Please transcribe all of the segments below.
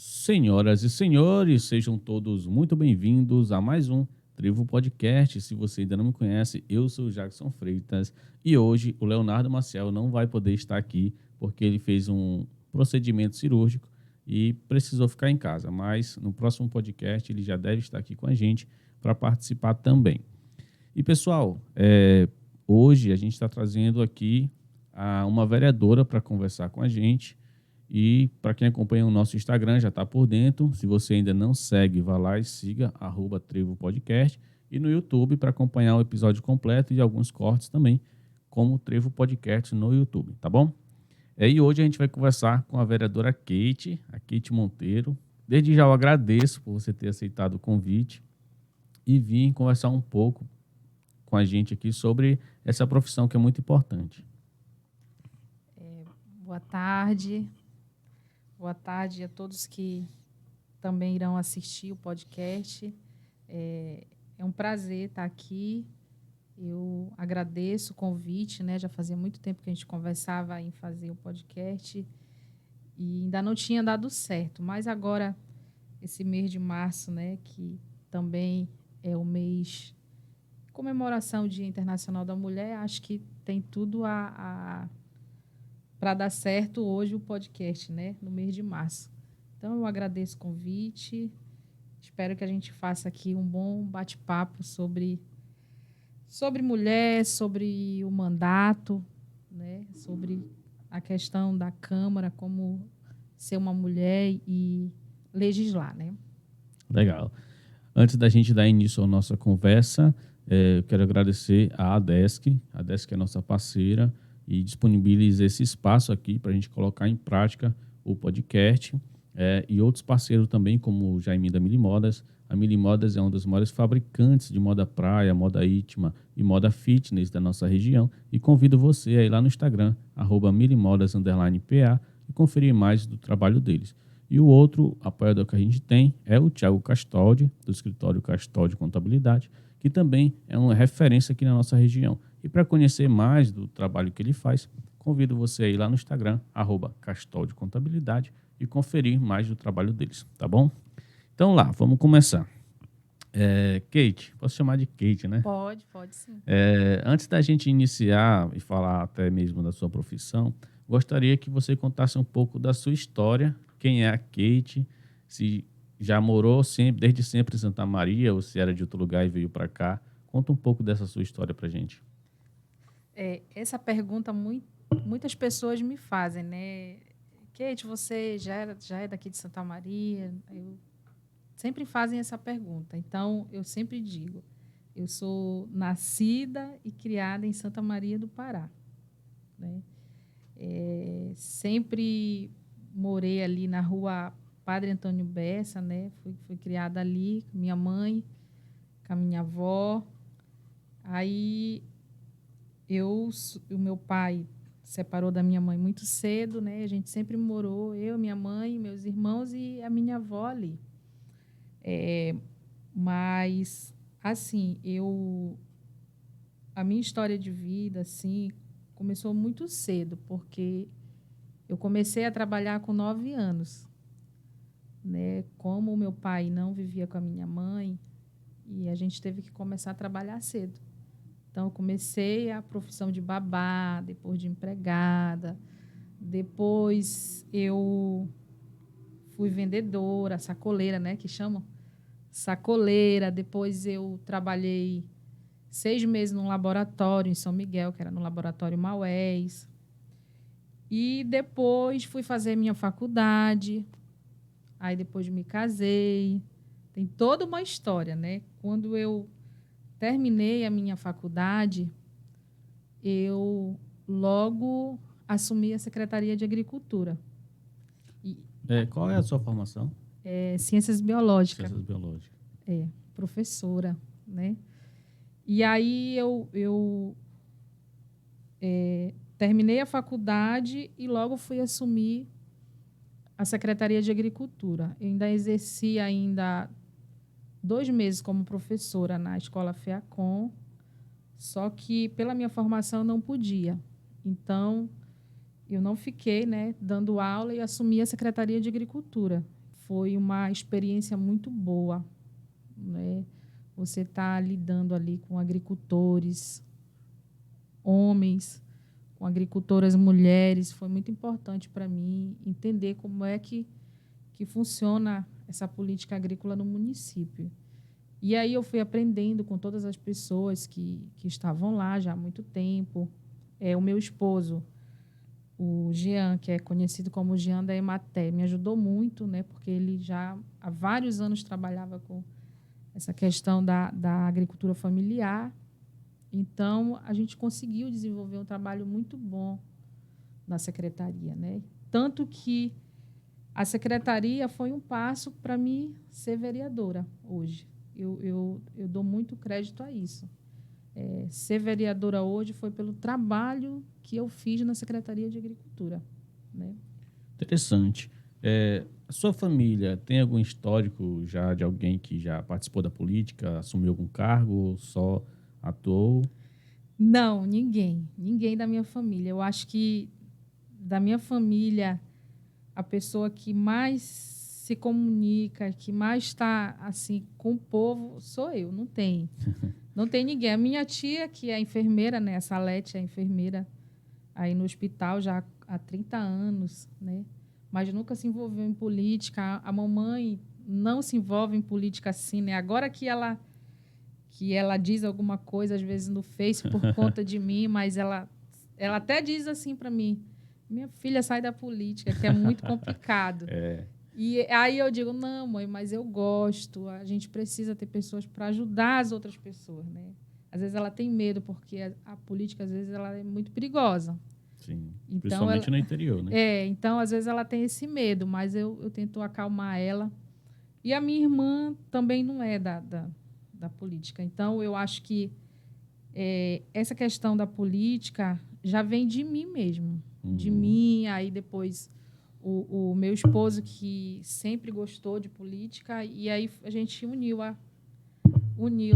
Senhoras e senhores, sejam todos muito bem-vindos a mais um Trevo Podcast. Se você ainda não me conhece, eu sou o Jackson Freitas e hoje o Leonardo Maciel não vai poder estar aqui porque ele fez um procedimento cirúrgico e precisou ficar em casa. Mas no próximo podcast ele já deve estar aqui com a gente para participar também. E pessoal, hoje a gente está trazendo aqui uma vereadora para conversar com a gente. E para quem acompanha o nosso Instagram já está por dentro. Se você ainda não segue, vá lá e siga @Trevo Podcast. E no YouTube para acompanhar o episódio completo e alguns cortes também, como Trevo Podcast no YouTube, tá bom? E hoje a gente vai conversar com a vereadora a Kate Monteiro. Desde já eu agradeço por você ter aceitado o convite e vir conversar um pouco com a gente aqui sobre essa profissão que é muito importante. Boa tarde. Boa tarde a todos que também irão assistir o podcast. É um prazer estar aqui. Eu agradeço o convite, né? Já fazia muito tempo que a gente conversava em fazer o podcast e ainda não tinha dado certo. Mas agora, esse mês de março, né? Que também é o mês de comemoração do Dia Internacional da Mulher, acho que tem tudo para dar certo hoje o podcast, né? No mês de março. Então, eu agradeço o convite. Espero que a gente faça aqui um bom bate-papo sobre mulher, sobre o mandato, né? Sobre a questão da Câmara, como ser uma mulher e legislar, né? Legal. Antes da gente dar início à nossa conversa, eu quero agradecer à ADESC. A ADESC é nossa parceira e disponibiliza esse espaço aqui para a gente colocar em prática o podcast. E outros parceiros também, como o Jaime da Mili Modas. A Mili Modas é uma das maiores fabricantes de moda praia, moda íntima e moda fitness da nossa região. E convido você a ir lá no Instagram, @milimodas_pa, e conferir mais do trabalho deles. E o outro apoiador que a gente tem é o Thiago Castoldi, do escritório Castoldi Contabilidade, que também é uma referência aqui na nossa região. E para conhecer mais do trabalho que ele faz, convido você a ir lá no Instagram, @Castoldi Contabilidade, e conferir mais do trabalho deles, tá bom? Então lá, vamos começar. Kate, posso chamar de Kate, né? Pode sim. Antes da gente iniciar e falar até mesmo da sua profissão, gostaria que você contasse um pouco da sua história. Quem é a Kate? Se já morou desde sempre em Santa Maria ou se era de outro lugar e veio para cá. Conta um pouco dessa sua história para gente. Essa pergunta muitas pessoas me fazem, né? Kate, você já é daqui de Santa Maria? Sempre fazem essa pergunta. Então, eu sempre digo, eu sou nascida e criada em Santa Maria do Pará, né? Sempre morei ali na rua Padre Antônio Bessa, né? Fui criada ali com minha mãe, com a minha avó. Aí, o meu pai separou da minha mãe muito cedo, né? A gente sempre morou, eu, minha mãe, meus irmãos e a minha avó ali. Mas, assim, a minha história de vida, assim, começou muito cedo, porque eu comecei a trabalhar com 9 anos, né? Como o meu pai não vivia com a minha mãe, e a gente teve que começar a trabalhar cedo. Então, eu comecei a profissão de babá, depois de empregada, depois eu fui vendedora, sacoleira, né, que chamam? Sacoleira. Depois eu trabalhei 6 meses num laboratório em São Miguel, que era no Laboratório Maués. E depois fui fazer minha faculdade. Aí depois me casei. Tem toda uma história, né? Quando eu terminei a minha faculdade, eu logo assumi a Secretaria de Agricultura. E, Qual é a sua formação? Ciências Biológicas. Ciências Biológicas. Professora, né? E aí eu terminei a faculdade e logo fui assumir a Secretaria de Agricultura. Eu ainda exerci 2 meses como professora na Escola FEACOM, só que pela minha formação eu não podia. Então, eu não fiquei, né, dando aula e assumi a Secretaria de Agricultura. foi uma experiência muito boa, né? Você está lidando ali com agricultores, homens, com agricultoras mulheres. Foi muito importante para mim entender como é que funciona essa política agrícola no município. E aí eu fui aprendendo com todas as pessoas que estavam lá já há muito tempo. O meu esposo, o Jean, que é conhecido como Jean da Emater, me ajudou muito, né, porque ele já há vários anos trabalhava com essa questão da agricultura familiar. Então, a gente conseguiu desenvolver um trabalho muito bom na secretaria, né? Tanto que a secretaria foi um passo para mim ser vereadora hoje. Eu dou muito crédito a isso. Ser vereadora hoje foi pelo trabalho que eu fiz na Secretaria de Agricultura, né? Interessante. A sua família tem algum histórico já de alguém que já participou da política, assumiu algum cargo ou só atuou? Não, ninguém. Ninguém da minha família. Eu acho que da minha família, a pessoa que mais se comunica, que mais está assim com o povo, sou eu. Não tem. Não tem ninguém. A minha tia, que é enfermeira, né? A Salete é enfermeira aí no hospital já há 30 anos, né? Mas nunca se envolveu em política. A mamãe não se envolve em política assim, né? Agora que ela diz alguma coisa, às vezes no Face, por conta de mim, mas ela até diz assim para mim: minha filha, sai da política, que é muito complicado. E aí eu digo: não, mãe, mas eu gosto, a gente precisa ter pessoas para ajudar as outras pessoas, né? Às vezes ela tem medo, porque a política, às vezes, ela é muito perigosa. Sim, Então, principalmente no interior, né? então, às vezes, ela tem esse medo, mas eu tento acalmar ela. E a minha irmã também não é da política. Então, eu acho que essa questão da política já vem de mim mesmo. De mim, aí depois o meu esposo, que sempre gostou de política, e aí a gente uniu,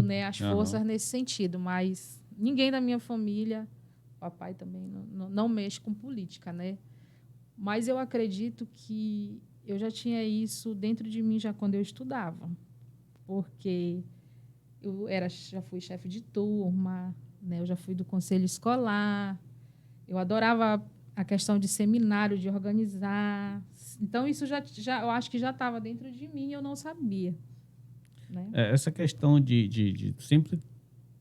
né, as forças nesse sentido. Mas ninguém da minha família, papai também, não mexe com política, né? Mas eu acredito que eu já tinha isso dentro de mim já quando eu estudava, porque já fui chefe de turma, né? Eu já fui do conselho escolar, eu adorava a questão de seminário, de organizar. Então, isso eu acho que já estava dentro de mim e eu não sabia, né? Essa questão de sempre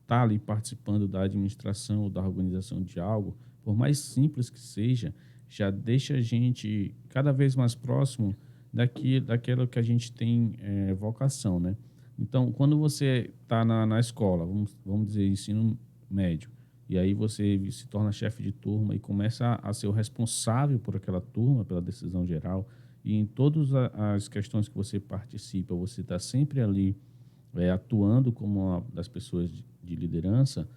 estar ali participando da administração ou da organização de algo, por mais simples que seja, já deixa a gente cada vez mais próximo daquilo que a gente tem vocação, né? Então, quando você está na escola, vamos dizer, ensino médio, e aí você se torna chefe de turma e começa a ser o responsável por aquela turma, pela decisão geral, e em todas as questões que você participa, você está sempre ali atuando como uma das pessoas de liderança,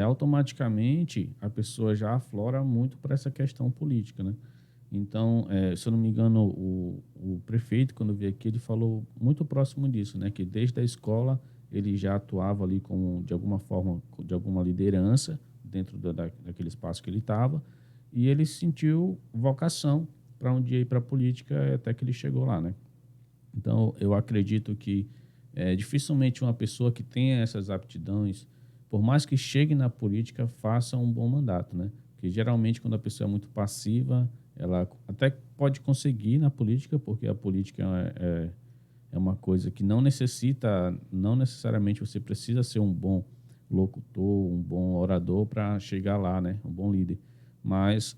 automaticamente a pessoa já aflora muito para essa questão política, né? Então, se eu não me engano, o prefeito, quando veio aqui, ele falou muito próximo disso, né? Que desde a escola ele já atuava ali como, de alguma forma, de alguma liderança dentro daquele espaço que ele estava, e ele sentiu vocação para um dia ir para a política até que ele chegou lá, né? Então, eu acredito que dificilmente uma pessoa que tenha essas aptidões, por mais que chegue na política, faça um bom mandato, né? Porque geralmente quando a pessoa é muito passiva, ela até pode conseguir na política, porque a política é uma coisa que não necessariamente você precisa ser um bom locutor, um bom orador para chegar lá, né? Um bom líder. Mas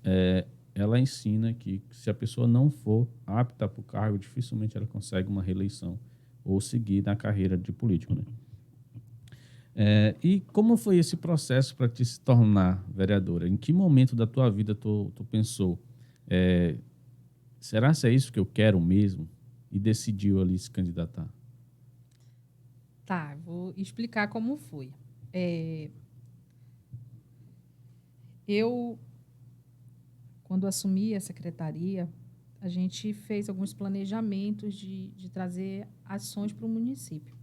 ela ensina que se a pessoa não for apta para o cargo, dificilmente ela consegue uma reeleição ou seguir na carreira de político, né? E como foi esse processo para te se tornar vereadora? Em que momento da tua vida tu pensou, será que é isso que eu quero mesmo? E decidiu ali se candidatar? Tá, vou explicar como foi. Eu, quando assumi a secretaria, a gente fez alguns planejamentos de trazer ações para o município.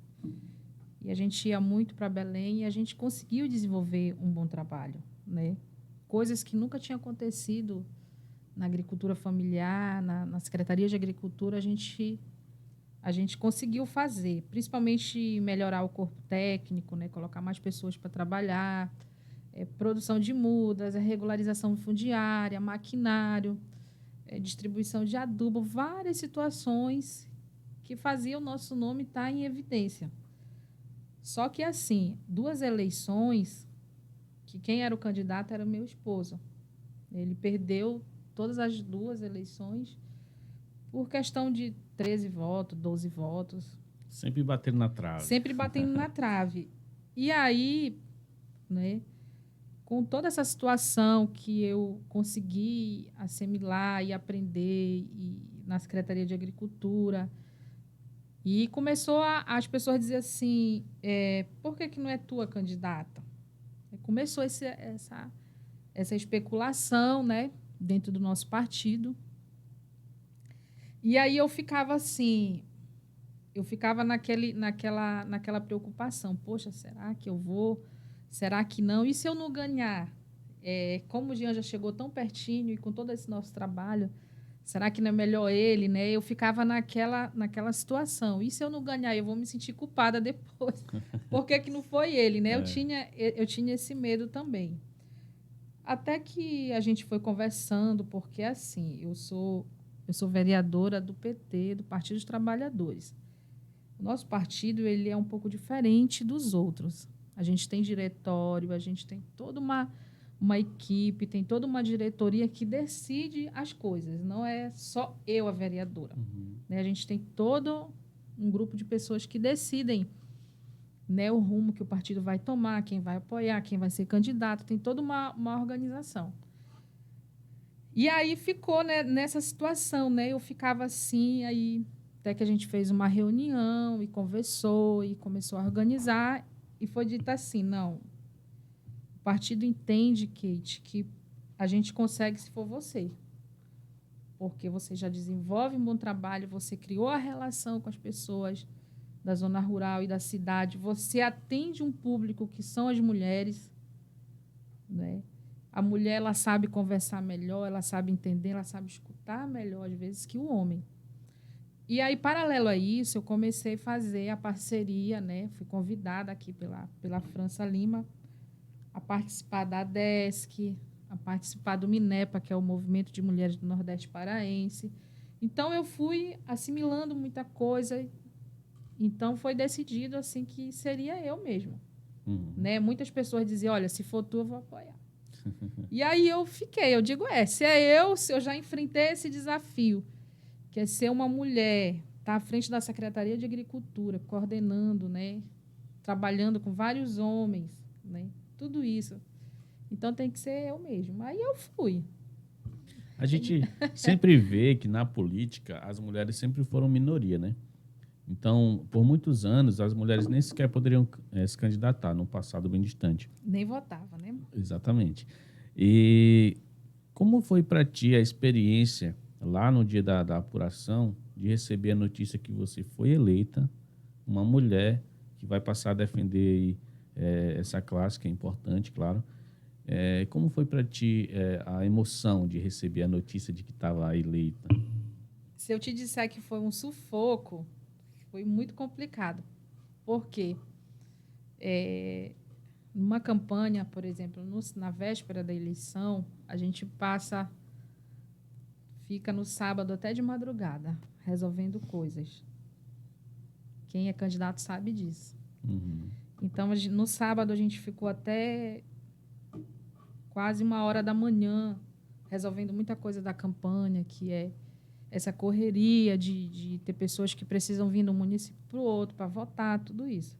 E a gente ia muito para Belém e a gente conseguiu desenvolver um bom trabalho, né? Coisas que nunca tinham acontecido na agricultura familiar, na Secretaria de Agricultura, a gente a gente conseguiu fazer, principalmente melhorar o corpo técnico, né? Colocar mais pessoas para trabalhar, produção de mudas, a regularização fundiária, maquinário, distribuição de adubo, várias situações que faziam o nosso nome estar em evidência. Só que, assim, 2 eleições, que quem era o candidato era o meu esposo. Ele perdeu todas as 2 eleições por questão de 13 votos, 12 votos. Sempre batendo na trave. Sempre batendo na trave. E aí, né, com toda essa situação que eu consegui assimilar e aprender na Secretaria de Agricultura, e começou as pessoas a dizer assim, por que não é tua candidata? Começou essa especulação, né, dentro do nosso partido. E aí eu ficava assim, naquela preocupação. Poxa, será que eu vou? Será que não? E se eu não ganhar? Como o Jean já chegou tão pertinho e com todo esse nosso trabalho, será que não é melhor ele, né? Eu ficava naquela situação. E se eu não ganhar, eu vou me sentir culpada depois. Por que não foi ele, né? Eu tinha esse medo também. Até que a gente foi conversando, porque assim, eu sou vereadora do PT, do Partido dos Trabalhadores. O nosso partido ele é um pouco diferente dos outros. A gente tem diretório, a gente tem toda uma equipe, tem toda uma diretoria que decide as coisas. Não é só eu, a vereadora. Uhum. Né? A gente tem todo um grupo de pessoas que decidem, né, o rumo que o partido vai tomar, quem vai apoiar, quem vai ser candidato. Tem toda uma organização. E aí ficou, né, nessa situação, né? Eu ficava assim, aí até que a gente fez uma reunião e conversou e começou a organizar e foi dito assim, não, o partido entende, Kate, que a gente consegue se for você, porque você já desenvolve um bom trabalho, você criou a relação com as pessoas da zona rural e da cidade, você atende um público que são as mulheres, né? A mulher, ela sabe conversar melhor, ela sabe entender, ela sabe escutar melhor, às vezes, que o homem. E aí, paralelo a isso, eu comecei a fazer a parceria, né? Fui convidada aqui pela França Lima a participar da ADESC, a participar do MINEPA, que é o Movimento de Mulheres do Nordeste Paraense. Então, eu fui assimilando muita coisa. Então, foi decidido assim que seria eu mesmo. Uhum. Né? Muitas pessoas diziam, olha, se for tu, eu vou apoiar. E aí eu fiquei, eu digo, se eu já enfrentei esse desafio, que é ser uma mulher, estar à frente da Secretaria de Agricultura, coordenando, né, trabalhando com vários homens, né, tudo isso. Então tem que ser eu mesmo. Aí eu fui. A gente sempre vê que na política as mulheres sempre foram minoria, né? Então, por muitos anos, as mulheres nem sequer poderiam se candidatar, num passado bem distante. Nem votava, né? Exatamente. E como foi para ti a experiência, lá no dia da apuração, de receber a notícia que você foi eleita, uma mulher que vai passar a defender essa classe, que é importante, claro. Como foi para ti a emoção de receber a notícia de que estava eleita? Se eu te disser que foi um sufoco, foi muito complicado. Por quê? Numa campanha, por exemplo, na véspera da eleição, a gente fica no sábado até de madrugada, resolvendo coisas. Quem é candidato sabe disso. Uhum. Então, no sábado, a gente ficou até quase 1h da manhã, resolvendo muita coisa da campanha, que é essa correria de ter pessoas que precisam vir de um município para o outro para votar, tudo isso.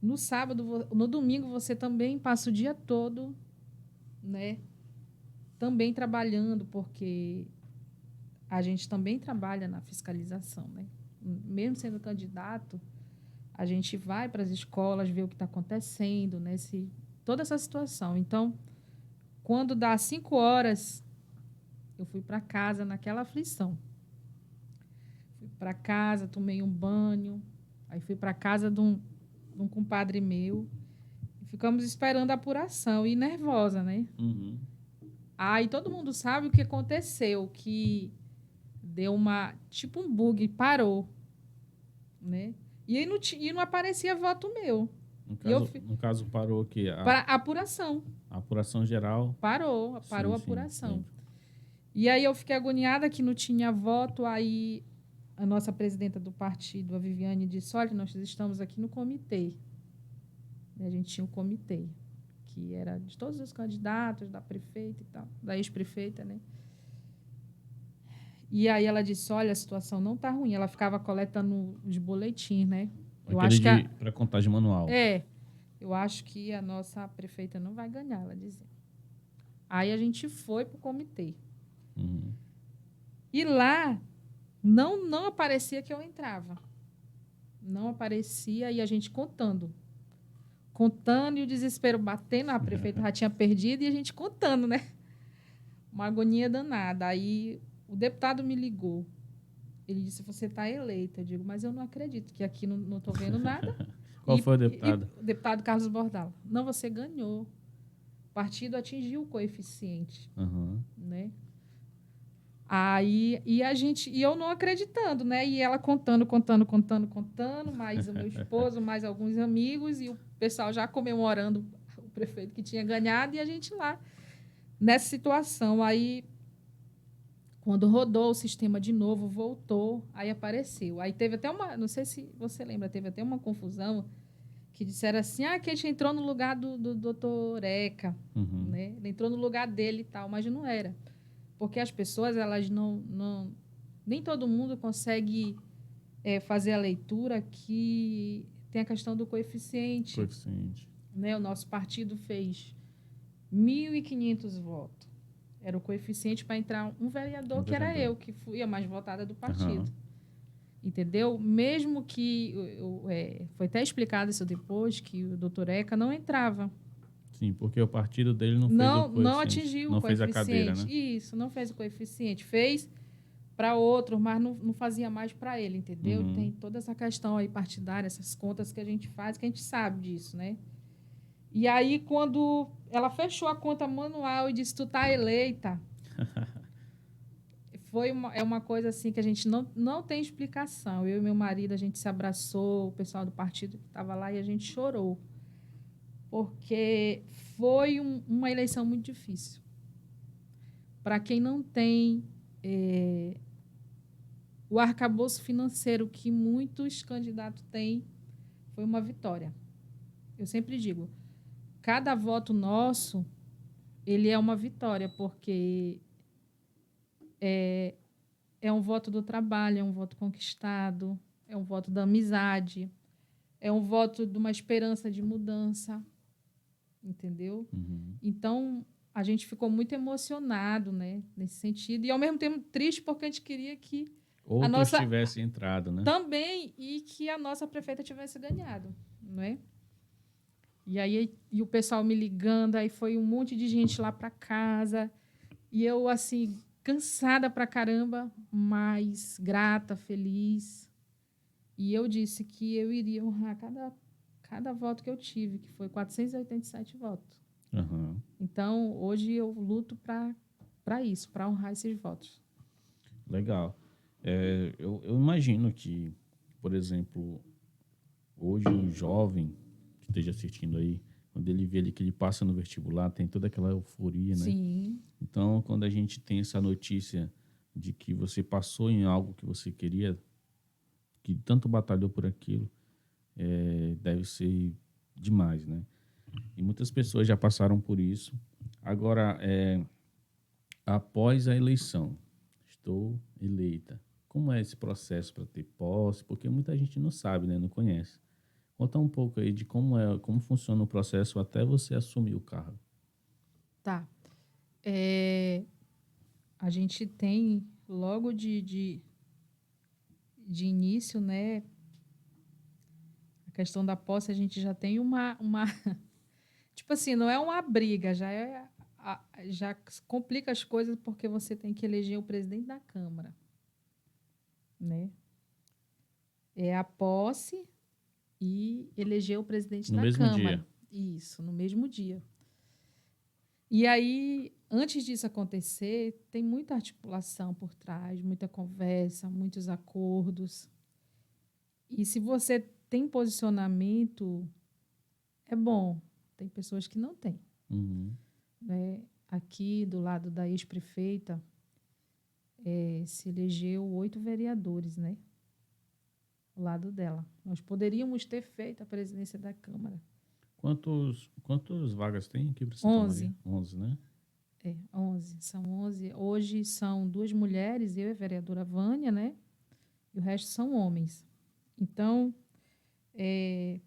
No domingo, você também passa o dia todo, né, também trabalhando, porque a gente também trabalha na fiscalização, né? Mesmo sendo candidato, a gente vai para as escolas ver o que está acontecendo, né? Toda essa situação. Então, quando dá 5 horas, eu fui para casa naquela aflição. Fui para casa, tomei um banho, aí fui para casa de um compadre meu e ficamos esperando a apuração e nervosa, né? Uhum. Aí todo mundo sabe o que aconteceu, que deu tipo um bug, parou. né? E aí não aparecia voto meu. No caso, parou aqui para apuração. A apuração geral. Parou a Sim, apuração. entendi. E aí eu fiquei agoniada que não tinha voto. Aí a nossa presidenta do partido, a Viviane, disse: olha, nós estamos aqui no comitê. E a gente tinha um comitê, que era de todos os candidatos, da prefeita e tal, da ex-prefeita, né? E aí ela disse: olha, a situação não está ruim. Ela ficava coletando os boletins, né? Eu acho que para contagem manual. Eu acho que a nossa prefeita não vai ganhar, ela dizia. Aí a gente foi para o comitê. Uhum. E lá não aparecia que eu entrava. Não aparecia e a gente contando e o desespero batendo. A prefeita já tinha perdido e a gente contando, né? Uma agonia danada. Aí o deputado me ligou. Ele disse: você está eleita. Eu digo: mas eu não acredito, que aqui não estou vendo nada. Qual foi o deputado? O deputado Carlos Bordal. Não, você ganhou. O partido atingiu o coeficiente. Uhum. Né? Aí, e eu não acreditando, né? E ela contando, mais o meu esposo, mais alguns amigos, e o pessoal já comemorando o prefeito que tinha ganhado, e a gente lá nessa situação. Aí, quando rodou o sistema de novo, voltou, aí apareceu. Aí teve até não sei se você lembra, teve até uma confusão, que disseram assim: que a gente entrou no lugar do doutor Eca, né? Ele entrou no lugar dele e tal, mas não era. Porque as pessoas, elas não nem todo mundo consegue fazer a leitura que tem a questão do coeficiente. Né? O nosso partido fez 1.500 votos. Era o coeficiente para entrar um vereador, que era eu, que fui a mais votada do partido. Uhum. Entendeu? Mesmo que... foi até explicado isso depois, que o doutor Eca não entrava. Sim, porque o partido dele não fez o coeficiente. Não atingiu o coeficiente. Fez a cadeira, né? Isso, não fez o coeficiente. Fez para outros, mas não fazia mais para ele, entendeu? Uhum. Tem toda essa questão aí partidária, essas contas que a gente faz, que a gente sabe disso, né? E aí, quando ela fechou a conta manual e disse: tu tá eleita, é uma coisa assim que a gente não tem explicação. Eu e meu marido, a gente se abraçou, o pessoal do partido que estava lá, e a gente chorou. Porque foi uma eleição muito difícil. Para quem não tem o arcabouço financeiro que muitos candidatos têm, foi uma vitória. Eu sempre digo, cada voto nosso, ele é uma vitória, porque é um voto do trabalho, é um voto conquistado, é um voto da amizade, é um voto de uma esperança de mudança, entendeu? Uhum. Então, a gente ficou muito emocionado, né, nesse sentido, e ao mesmo tempo triste, porque a gente queria que outros tivessem entrado, né? Também, e que a nossa prefeita tivesse ganhado, não é? E o pessoal me ligando, aí foi um monte de gente lá para casa, e eu, assim, cansada pra caramba, mas grata, feliz. E eu disse que eu iria honrar cada voto que eu tive, que foi 487 votos. Uhum. Então, hoje eu luto para isso, para honrar esses votos. Legal. Eu imagino que, por exemplo, hoje um jovem que esteja assistindo aí, quando ele vê que ele passa no vestibular, tem toda aquela euforia, né? Sim. Então, quando a gente tem essa notícia de que você passou em algo que você queria, que tanto batalhou por aquilo, deve ser demais, né? E muitas pessoas já passaram por isso. Agora, após a eleição, estou eleita. Como é esse processo para ter posse? Porque muita gente não sabe, né? Não conhece. Conta um pouco aí de como funciona o processo até você assumir o cargo. Tá. A gente tem, logo de início, né? A questão da posse, a gente já tem uma tipo assim, não é uma briga, já complica as coisas, porque você tem que eleger o presidente da Câmara, né? É a posse e eleger o presidente da Câmara. No mesmo dia? Isso, no mesmo dia. E aí, antes disso acontecer, tem muita articulação por trás, muita conversa, muitos acordos. E se você tem posicionamento, é bom. Tem pessoas que não têm. Uhum. Né? Aqui, do lado da ex-prefeita, se elegeu 8 vereadores, né? Ao lado dela. Nós poderíamos ter feito a presidência da Câmara. Quantas vagas tem aqui para Santa Maria? 11. 11, né? 11. São 11. Hoje são 2 mulheres, eu e a vereadora Vânia, né? E o resto são homens. Então,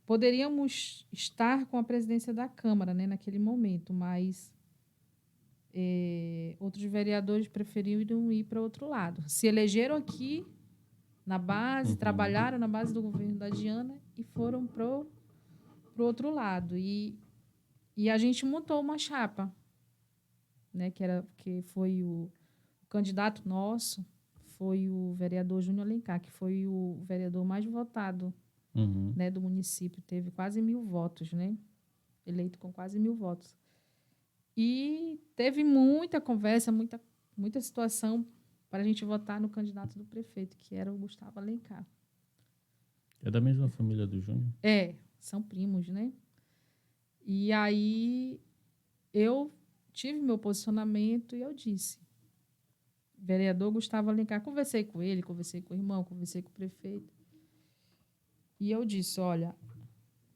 poderíamos estar com a presidência da Câmara, né, naquele momento, mas outros vereadores preferiram ir para outro lado. Se elegeram aqui na base, trabalharam na base do governo da Diana e foram pro outro lado. E a gente montou uma chapa, né, que foi o candidato nosso, foi o vereador Júnior Alencar, que foi o vereador mais votado, Uhum. né, do município. Teve quase 1.000 votos, né? Eleito com quase 1.000 votos. E teve muita conversa, muita situação para a gente votar no candidato do prefeito, que era o Gustavo Alencar. É da mesma família do Júnior? São primos, né? E aí eu tive meu posicionamento e eu disse, vereador Gustavo Alencar, conversei com ele, conversei com o irmão, conversei com o prefeito. E eu disse, olha,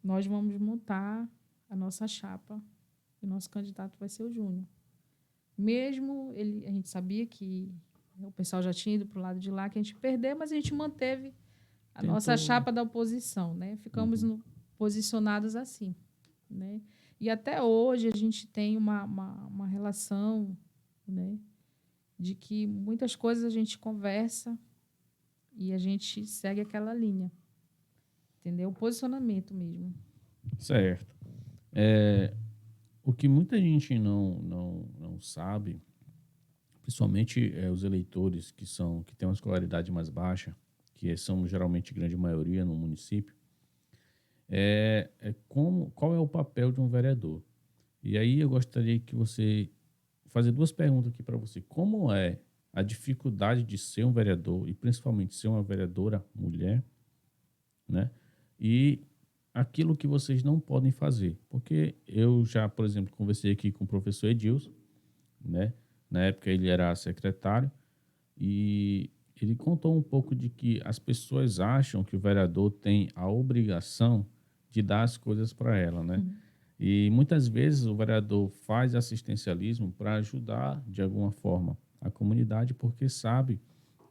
nós vamos montar a nossa chapa e o nosso candidato vai ser o Júnior. Mesmo a gente sabia que o pessoal já tinha ido para o lado de lá, que a gente perdeu, mas a gente manteve a nossa chapa da oposição, né? Ficamos posicionados assim, né? E até hoje a gente tem uma relação, né? De que muitas coisas a gente conversa e a gente segue aquela linha, entendeu? O posicionamento mesmo. Certo. O que muita gente não sabe, principalmente os eleitores que têm uma escolaridade mais baixa, que são geralmente grande maioria no município, qual é o papel de um vereador. E aí eu gostaria que você fazer 2 perguntas aqui para você. Como é a dificuldade de ser um vereador e principalmente ser uma vereadora mulher, né? E aquilo que vocês não podem fazer. Porque eu já, por exemplo, conversei aqui com o professor Edilson, né? Na época ele era secretário e ele contou um pouco de que as pessoas acham que o vereador tem a obrigação de dar as coisas para ela, né? E muitas vezes o vereador faz assistencialismo para ajudar de alguma forma a comunidade, porque sabe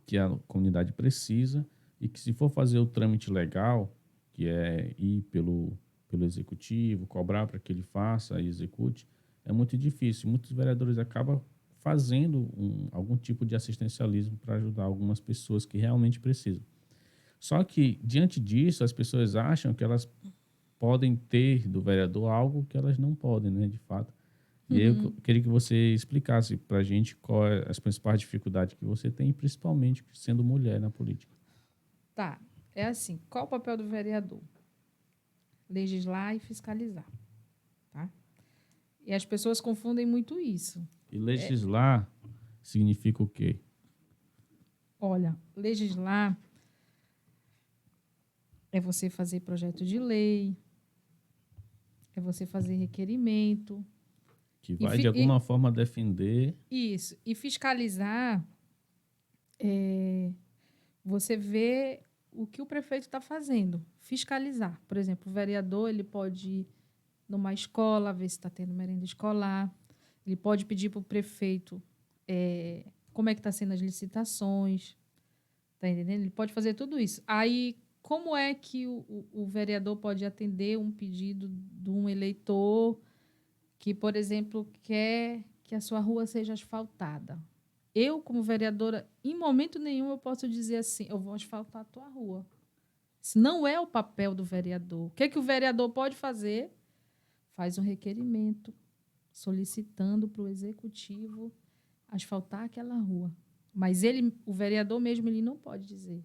que a comunidade precisa e que se for fazer o trâmite legal, que é ir pelo executivo, cobrar para que ele faça e execute, é muito difícil. Muitos vereadores acabam fazendo algum tipo de assistencialismo para ajudar algumas pessoas que realmente precisam. Só que, diante disso, as pessoas acham que elas podem ter do vereador algo que elas não podem, né, de fato. E aí eu queria que você explicasse para a gente qual é as principais dificuldades que você tem, principalmente sendo mulher na política. Tá, é assim, qual o papel do vereador? Legislar e fiscalizar, tá? E as pessoas confundem muito isso. E legislar significa o quê? Olha, legislar é você fazer projeto de lei, é você fazer requerimento. Que vai, de alguma forma, defender... Isso. E fiscalizar você vê o que o prefeito está fazendo. Fiscalizar. Por exemplo, o vereador ele pode ir numa escola, ver se está tendo merenda escolar. Ele pode pedir para o prefeito como é que está sendo as licitações. Está entendendo? Ele pode fazer tudo isso. Aí, como é que o vereador pode atender um pedido de um eleitor que, por exemplo, quer que a sua rua seja asfaltada? Eu, como vereadora, em momento nenhum eu posso dizer assim, eu vou asfaltar a tua rua. Isso não é o papel do vereador. O que que o vereador pode fazer? Faz um requerimento solicitando para o executivo asfaltar aquela rua. Mas o vereador mesmo, ele não pode dizer,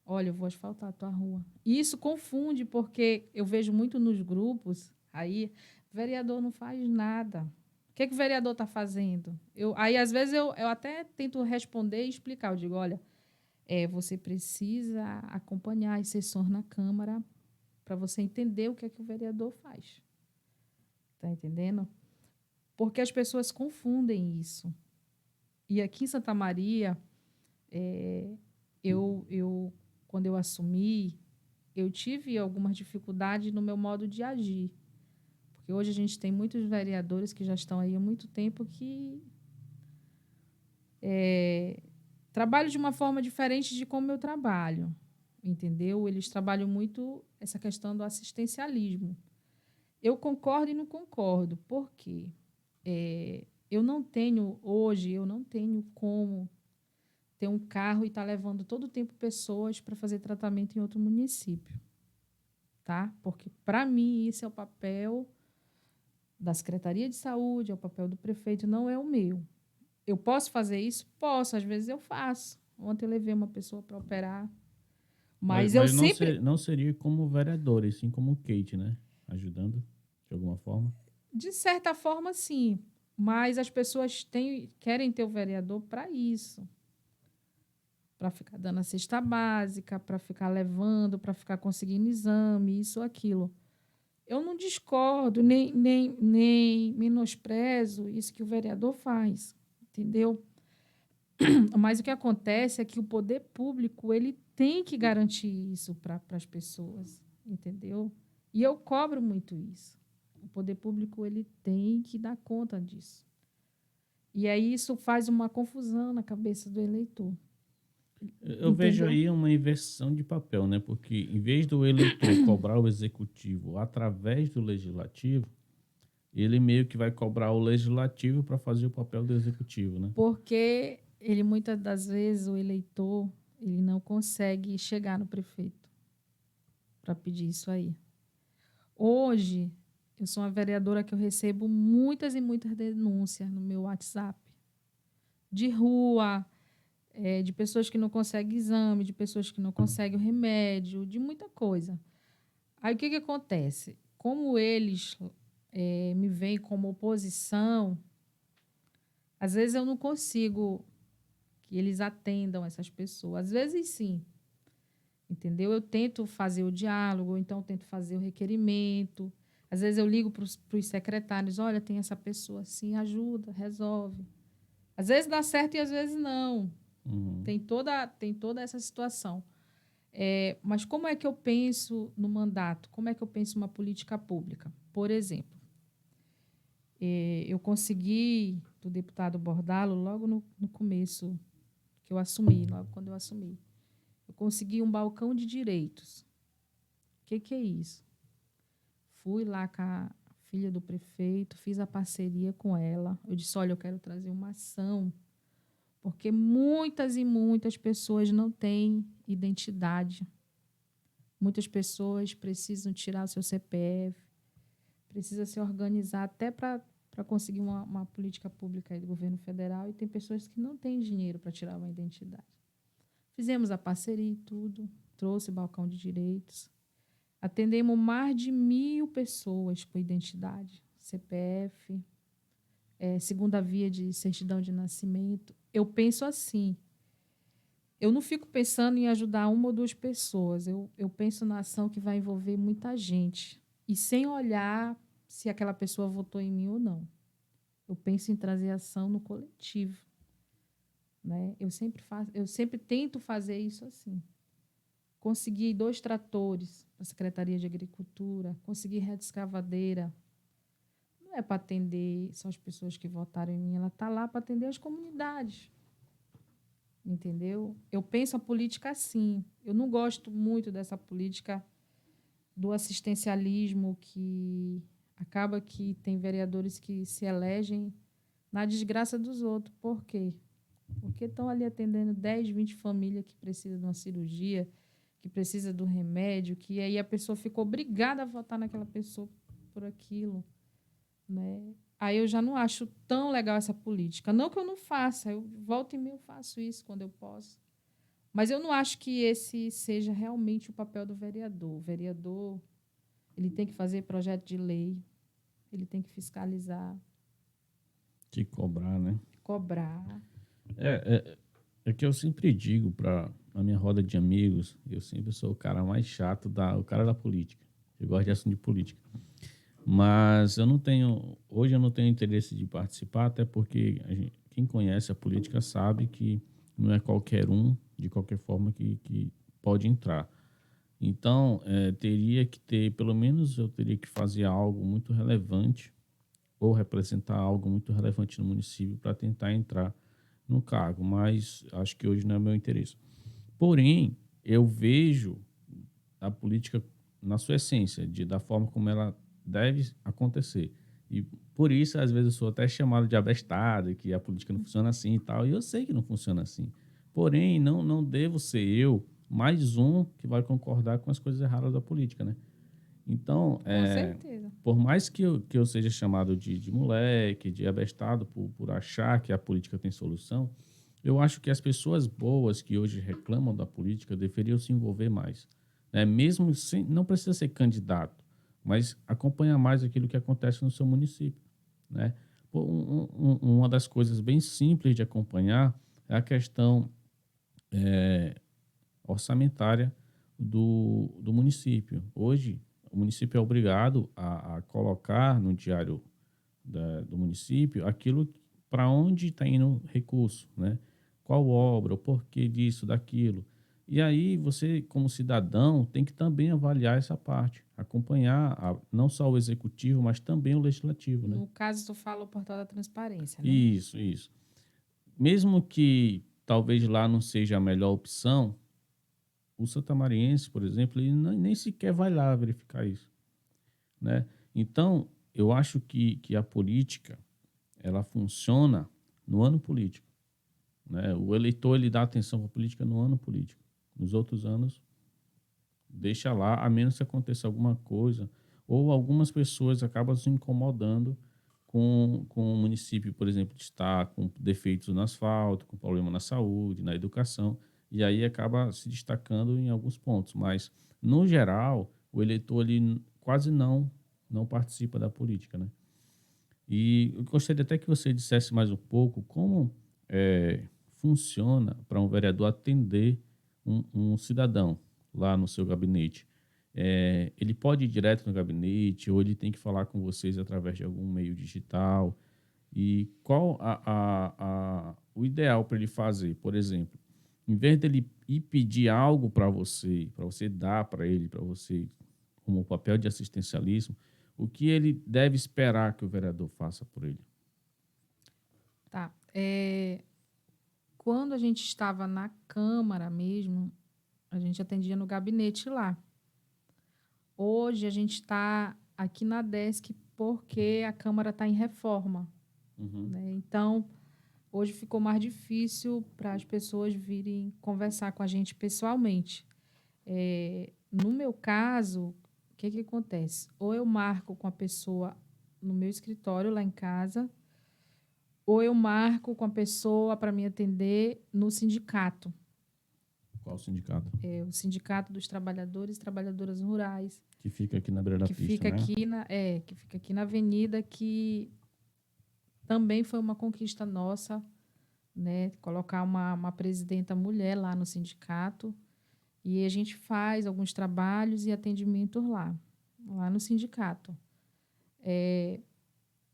olha, eu vou asfaltar a tua rua. E isso confunde, porque eu vejo muito nos grupos, aí, o vereador não faz nada. O que o vereador está fazendo? Aí, às vezes, eu até tento responder e explicar. Eu digo, olha, Você precisa acompanhar as sessões na Câmara para você entender o que é que o vereador faz. Está entendendo? Porque as pessoas confundem isso. E aqui em Santa Maria, quando eu assumi, eu tive algumas dificuldades no meu modo de agir. Porque hoje a gente tem muitos vereadores que já estão aí há muito tempo que trabalham de uma forma diferente de como eu trabalho, entendeu? Eles trabalham muito essa questão do assistencialismo. Eu concordo e não concordo. Por quê? Eu não tenho como ter um carro e estar levando todo o tempo pessoas para fazer tratamento em outro município, tá? Porque, para mim, isso é o papel da Secretaria de Saúde, é o papel do prefeito, não é o meu. Eu posso fazer isso? Posso, às vezes eu faço. Ontem eu levei uma pessoa para operar, mas eu Mas não, sempre, não seria como vereador, e sim como Kate, né? Ajudando de alguma forma. de certa forma, sim, mas as pessoas querem ter o vereador para isso, para ficar dando a cesta básica, para ficar levando, para ficar conseguindo exame, isso ou aquilo. Eu não discordo, nem menosprezo isso que o vereador faz, entendeu? Mas o que acontece é que o poder público ele tem que garantir isso para as pessoas, entendeu? E eu cobro muito isso. O poder público ele tem que dar conta disso. E aí isso faz uma confusão na cabeça do eleitor. Eu vejo Entendeu? aí uma inversão de papel, né? Porque em vez do eleitor cobrar o executivo através do legislativo, ele meio que vai cobrar o legislativo para fazer o papel do executivo, né? Porque ele muitas das vezes o eleitor ele não consegue chegar no prefeito para pedir isso aí. Hoje eu sou uma vereadora que eu recebo muitas e muitas denúncias no meu WhatsApp de rua, de pessoas que não conseguem exame, de pessoas que não conseguem o remédio, de muita coisa. Aí o que acontece? Como eles me veem como oposição, às vezes eu não consigo que eles atendam essas pessoas. Às vezes sim, entendeu? Eu tento fazer o diálogo, ou então eu tento fazer o requerimento. Às vezes eu ligo para os secretários, olha, tem essa pessoa assim, ajuda, resolve. Às vezes dá certo e às vezes não. Uhum. Tem toda essa situação. Mas como é que eu penso no mandato? Como é que eu penso numa política pública? Por exemplo, eu consegui do deputado Bordalo logo no começo que eu assumi, logo quando eu assumi. Eu consegui um balcão de direitos. O que é isso? Fui lá com a filha do prefeito, fiz a parceria com ela. Eu disse, olha, eu quero trazer uma ação, porque muitas e muitas pessoas não têm identidade. Muitas pessoas precisam tirar o seu CPF, precisa se organizar até para conseguir uma política pública aí do governo federal, e tem pessoas que não têm dinheiro para tirar uma identidade. Fizemos a parceria e tudo, trouxe balcão de direitos. Atendemos mais de 1.000 pessoas com identidade, CPF, segunda via de certidão de nascimento. Eu penso assim, eu não fico pensando em ajudar uma ou duas pessoas, eu penso na ação que vai envolver muita gente, e sem olhar se aquela pessoa votou em mim ou não. Eu penso em trazer ação no coletivo, né? Eu sempre tento fazer isso assim. Consegui 2 tratores para a Secretaria de Agricultura, consegui rede escavadeira. Não é para atender só as pessoas que votaram em mim, ela está lá para atender as comunidades. Entendeu? Eu penso a política assim. Eu não gosto muito dessa política do assistencialismo, que acaba que tem vereadores que se elegem na desgraça dos outros. Por quê? Porque estão ali atendendo 10, 20 famílias que precisam de uma cirurgia, que precisa do remédio, que aí a pessoa ficou obrigada a votar naquela pessoa por aquilo, né? Aí eu já não acho tão legal essa política. Não que eu não faça, eu volto e meia eu faço isso quando eu posso. Mas eu não acho que esse seja realmente o papel do vereador. O vereador, ele tem que fazer projeto de lei, ele tem que fiscalizar, De cobrar, né? cobrar. É que eu sempre digo para na minha roda de amigos, eu sempre sou o cara mais chato, o cara da política. Eu gosto de assunto de política. Mas hoje eu não tenho interesse de participar, até porque quem conhece a política sabe que não é qualquer um, de qualquer forma, que pode entrar. Então, teria que ter, pelo menos eu teria que fazer algo muito relevante ou representar algo muito relevante no município para tentar entrar no cargo, mas acho que hoje não é meu interesse. Porém, eu vejo a política na sua essência, da forma como ela deve acontecer. E por isso, às vezes, eu sou até chamado de abestado, que a política não funciona assim e tal. E eu sei que não funciona assim. Porém, não devo ser eu mais um que vai concordar com as coisas erradas da política, né? Então, Com certeza. por mais que eu seja chamado de moleque, de abestado por achar que a política tem solução, eu acho que as pessoas boas que hoje reclamam da política deveriam se envolver mais, né? Mesmo sem, não precisa ser candidato, mas acompanhar mais aquilo que acontece no seu município, né? Pô, uma das coisas bem simples de acompanhar é a questão orçamentária do município. Hoje, o município é obrigado a colocar no diário do município aquilo para onde está indo recurso, né? Qual obra, o porquê disso, daquilo. E aí você, como cidadão, tem que também avaliar essa parte, acompanhar não só o executivo, mas também o legislativo, né? No caso, tu fala o portal da transparência, né? Isso, isso. Mesmo que talvez lá não seja a melhor opção, o santamariense, por exemplo, ele nem sequer vai lá verificar isso, né? Então, eu acho que a política, ela funciona no ano político, né? O eleitor, ele dá atenção para a política no ano político. Nos outros anos, deixa lá, a menos que aconteça alguma coisa, ou algumas pessoas acabam se incomodando com o município, por exemplo, de estar com defeitos no asfalto, com problema na saúde, na educação, e aí acaba se destacando em alguns pontos. Mas, no geral, o eleitor ele quase não participa da política, né? E eu gostaria até que você dissesse mais um pouco como funciona para um vereador atender um cidadão lá no seu gabinete. Ele pode ir direto no gabinete ou ele tem que falar com vocês através de algum meio digital? E qual o ideal para ele fazer? Por exemplo, em vez dele ir pedir algo para você dar para ele, para você, como papel de assistencialismo, o que ele deve esperar que o vereador faça por ele? Tá. Quando a gente estava na Câmara mesmo, a gente atendia no gabinete lá. Hoje a gente está aqui na Desk porque a Câmara está em reforma, Uhum. né? Então, hoje ficou mais difícil para as pessoas virem conversar com a gente pessoalmente. No meu caso, o que acontece? Ou eu marco com a pessoa no meu escritório lá em casa, ou eu marco com a pessoa para me atender no sindicato. Qual sindicato? O Sindicato dos Trabalhadores e Trabalhadoras Rurais, Que fica aqui na beira da que pista, fica né? aqui que fica aqui na avenida, que também foi uma conquista nossa, né? Colocar uma presidenta mulher lá no sindicato. E a gente faz alguns trabalhos e atendimentos lá no sindicato.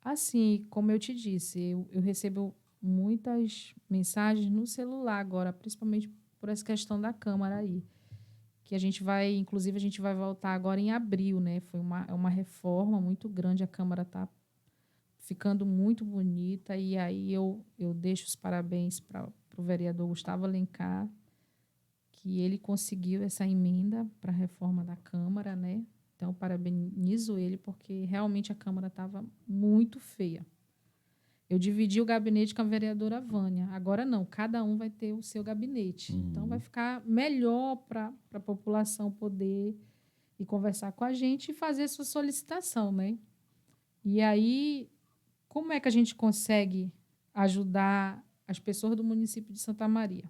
Assim, como eu te disse, eu recebo muitas mensagens no celular agora, principalmente por essa questão da Câmara aí, que inclusive a gente vai voltar agora em abril, né? Foi uma reforma muito grande, a Câmara está ficando muito bonita, e aí eu deixo os parabéns para o vereador Gustavo Alencar, que ele conseguiu essa emenda para a reforma da Câmara, né? Então, parabenizo ele, porque realmente a Câmara estava muito feia. Eu dividi o gabinete com a vereadora Vânia. Agora não, cada um vai ter o seu gabinete. Então, vai Uhum. ficar melhor para a população poder ir conversar com a gente e fazer sua solicitação, né? E aí, como é que a gente consegue ajudar as pessoas do município de Santa Maria?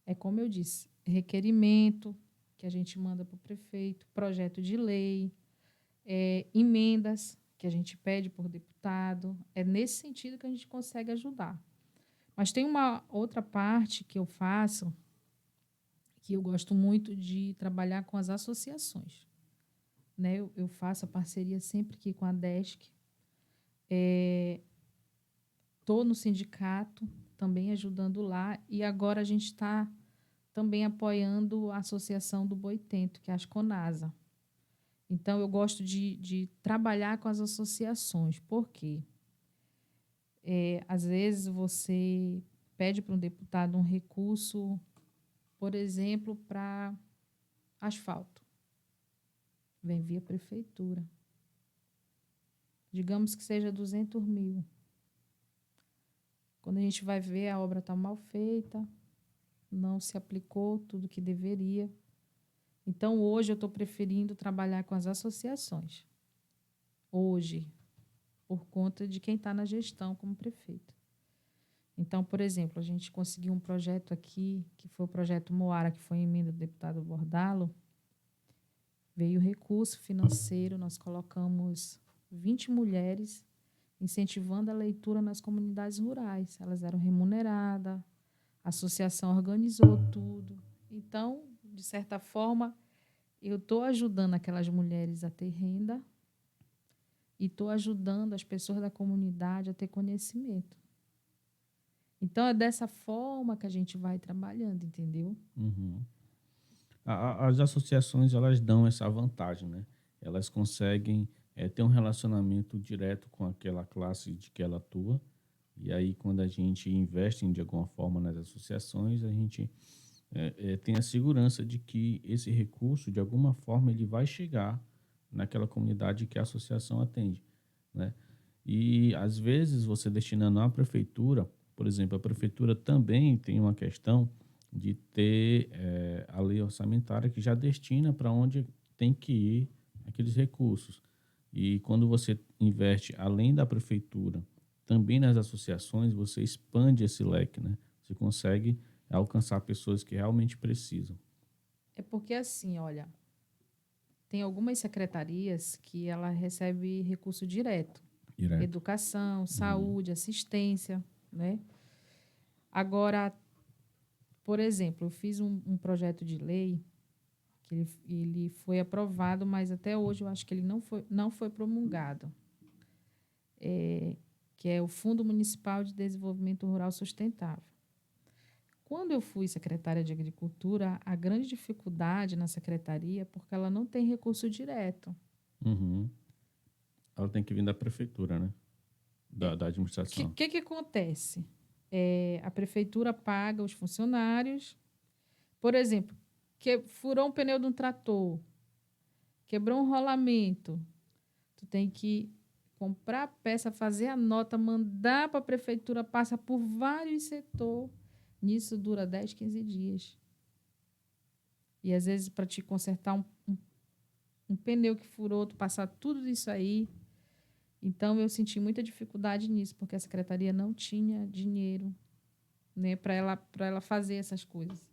É como eu disse, requerimento que a gente manda para o prefeito, projeto de lei, emendas que a gente pede por deputado. É nesse sentido que a gente consegue ajudar. Mas tem uma outra parte que eu faço, que eu gosto muito de trabalhar com as associações, né? Eu faço a parceria sempre aqui com a DESC. Estou no sindicato, também ajudando lá, e agora a gente está também apoiando a Associação do Boitento, que é a Asconasa. Então, eu gosto de trabalhar com as associações. Por quê? Às vezes, você pede para um deputado um recurso, por exemplo, para asfalto. Vem via prefeitura. Digamos que seja 200 mil. Quando a gente vai ver, a obra está mal feita, não se aplicou tudo que deveria. Então, hoje, eu estou preferindo trabalhar com as associações. Hoje, por conta de quem está na gestão como prefeito. Então, por exemplo, a gente conseguiu um projeto aqui, que foi o projeto Moara, que foi a emenda do deputado Bordalo. Veio recurso financeiro, nós colocamos 20 mulheres incentivando a leitura nas comunidades rurais. Elas eram remuneradas, a associação organizou tudo. Então, de certa forma, eu estou ajudando aquelas mulheres a ter renda e estou ajudando as pessoas da comunidade a ter conhecimento. Então, é dessa forma que a gente vai trabalhando, entendeu? Uhum. As associações, elas dão essa vantagem, né? Elas conseguem ter um relacionamento direto com aquela classe de que ela atua. E aí, quando a gente investe de alguma forma nas associações, a gente tem a segurança de que esse recurso, de alguma forma, ele vai chegar naquela comunidade que a associação atende, né? E, às vezes, você destinando à prefeitura, por exemplo, a prefeitura também tem uma questão de ter a lei orçamentária que já destina para onde tem que ir aqueles recursos. E quando você investe além da prefeitura, também nas associações, você expande esse leque, né? Você consegue alcançar pessoas que realmente precisam. É porque assim, olha, tem algumas secretarias que ela recebe recurso direto. Direto. Educação, saúde, assistência, né? Agora, por exemplo, eu fiz um projeto de lei que ele foi aprovado, mas até hoje eu acho que ele não foi promulgado, que é o Fundo Municipal de Desenvolvimento Rural Sustentável. Quando eu fui secretária de Agricultura, a grande dificuldade na secretaria é porque ela não tem recurso direto. Uhum. Ela tem que vir da prefeitura, né? Da O administração. que acontece? A prefeitura paga os funcionários. Por exemplo, que furou um pneu de um trator, quebrou um rolamento. Tu tem que comprar a peça, fazer a nota, mandar para a prefeitura, passa por vários setores. Nisso dura 10, 15 dias. E às vezes, para te consertar um pneu que furou, tu passar tudo isso aí. Então, eu senti muita dificuldade nisso, porque a secretaria não tinha dinheiro, né, para ela fazer essas coisas.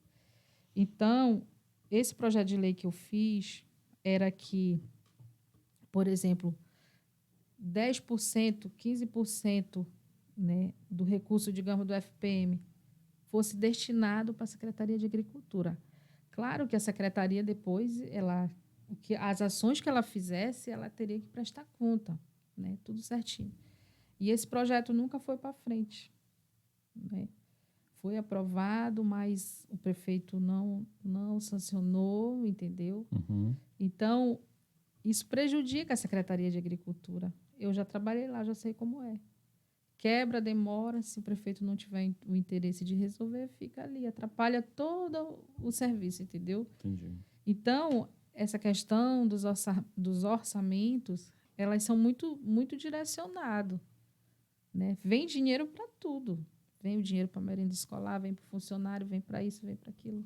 Então, esse projeto de lei que eu fiz era que, por exemplo, 10%, 15%, né, do recurso, digamos, do FPM fosse destinado para a Secretaria de Agricultura. Claro que a secretaria depois, as ações que ela fizesse, ela teria que prestar conta, né, tudo certinho. E esse projeto nunca foi para frente, né? Foi aprovado, mas o prefeito não sancionou, entendeu? Uhum. Então, isso prejudica a Secretaria de Agricultura. Eu já trabalhei lá, já sei como é. Quebra, demora, se o prefeito não tiver o interesse de resolver, fica ali, atrapalha todo o serviço, entendeu? Entendi. Então, essa questão dos orçamentos, elas são muito direcionadas, né? Vem dinheiro para tudo. Vem o dinheiro para a merenda escolar, vem para o funcionário, vem para isso, vem para aquilo.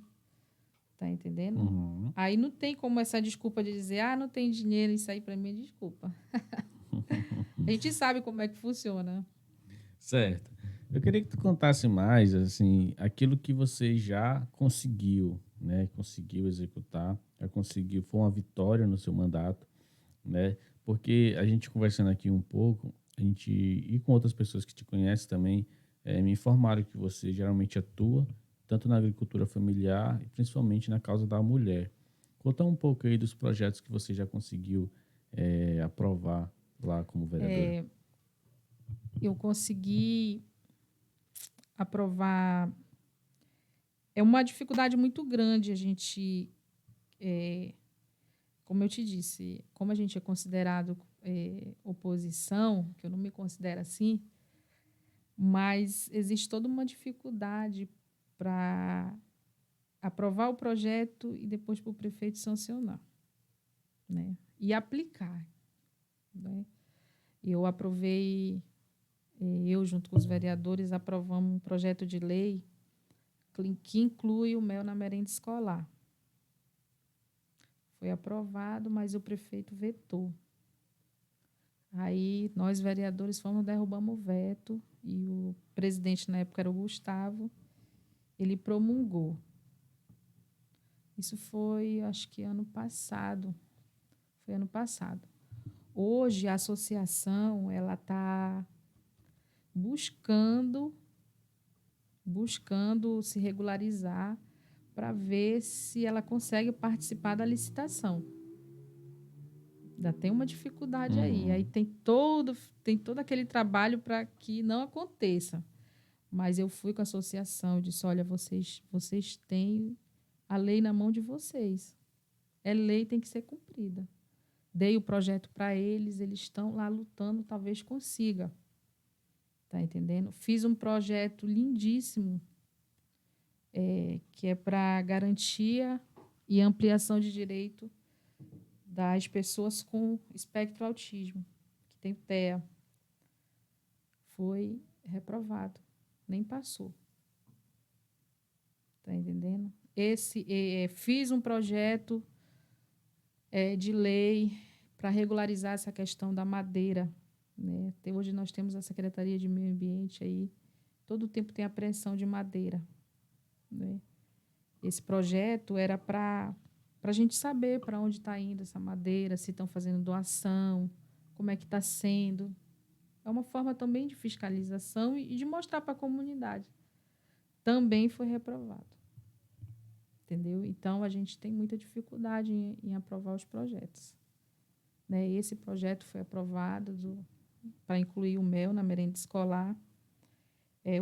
Tá entendendo? Uhum. Aí não tem como essa desculpa de dizer, não tem dinheiro, isso aí para mim é desculpa. A gente sabe como é que funciona. Certo. Eu queria que tu contasse mais, assim, aquilo que você já conseguiu, né? Conseguiu executar, já conseguiu, foi uma vitória no seu mandato, né? Porque a gente conversando aqui um pouco, e com outras pessoas que te conhecem também, me informaram que você geralmente atua tanto na agricultura familiar e principalmente na causa da mulher. Conta um pouco aí dos projetos que você já conseguiu aprovar lá como vereadora. Eu consegui aprovar. É uma dificuldade muito grande a gente, como eu te disse, como a gente é considerado oposição, que eu não me considero assim, mas existe toda uma dificuldade para aprovar o projeto e depois para o prefeito sancionar, né? E aplicar, né? Eu aprovei, eu junto com os vereadores aprovamos um projeto de lei que inclui o mel na merenda escolar. Foi aprovado, mas o prefeito vetou. Aí nós vereadores derrubamos o veto e o presidente na época era o Gustavo, ele promulgou. Isso foi, acho que ano passado. Foi ano passado. Hoje a associação ela está buscando se regularizar para ver se ela consegue participar da licitação. Ainda tem uma dificuldade aí. Aí tem todo aquele trabalho para que não aconteça. Mas eu fui com a associação e disse, olha, vocês têm a lei na mão de vocês. É lei, tem que ser cumprida. Dei o projeto para eles estão lá lutando, talvez consiga. Tá entendendo? Fiz um projeto lindíssimo, que é para garantia e ampliação de direito das pessoas com espectro autismo, que tem TEA. Foi reprovado, nem passou. Tá entendendo? Fiz um projeto de lei para regularizar essa questão da madeira, né? Até hoje nós temos a Secretaria de Meio Ambiente aí, todo o tempo tem apreensão de madeira, né? Esse projeto era para a gente saber para onde está indo essa madeira, se estão fazendo doação, como é que está sendo. É uma forma também de fiscalização e de mostrar para a comunidade. Também foi reprovado. Entendeu? Então, a gente tem muita dificuldade em aprovar os projetos. Né? Esse projeto foi aprovado para incluir o mel na merenda escolar.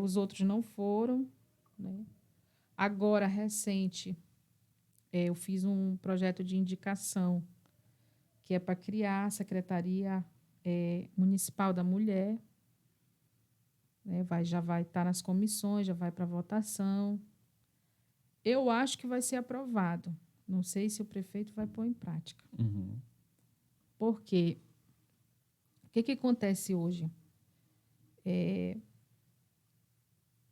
Os outros não foram. Né? Agora, recente, eu fiz um projeto de indicação, que é para criar a Secretaria Municipal da Mulher. Né? Já vai estar nas comissões, já vai para votação. Eu acho que vai ser aprovado. Não sei se o prefeito vai pôr em prática. Porque o que acontece hoje?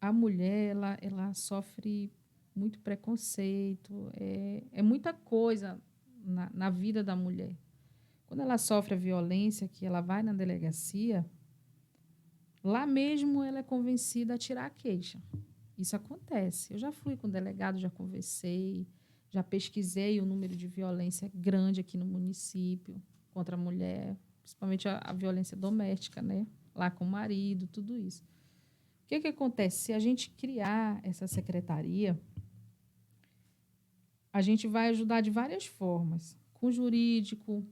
A mulher ela sofre muito preconceito, é muita coisa na vida da mulher. Quando ela sofre a violência, que ela vai na delegacia, lá mesmo ela é convencida a tirar a queixa. Isso acontece. Eu já fui com o delegado, já conversei, já pesquisei o número de violência grande aqui no município contra a mulher, principalmente a violência doméstica, né? Lá com o marido, tudo isso. O que acontece? Se a gente criar essa secretaria, a gente vai ajudar de várias formas. Com o jurídico,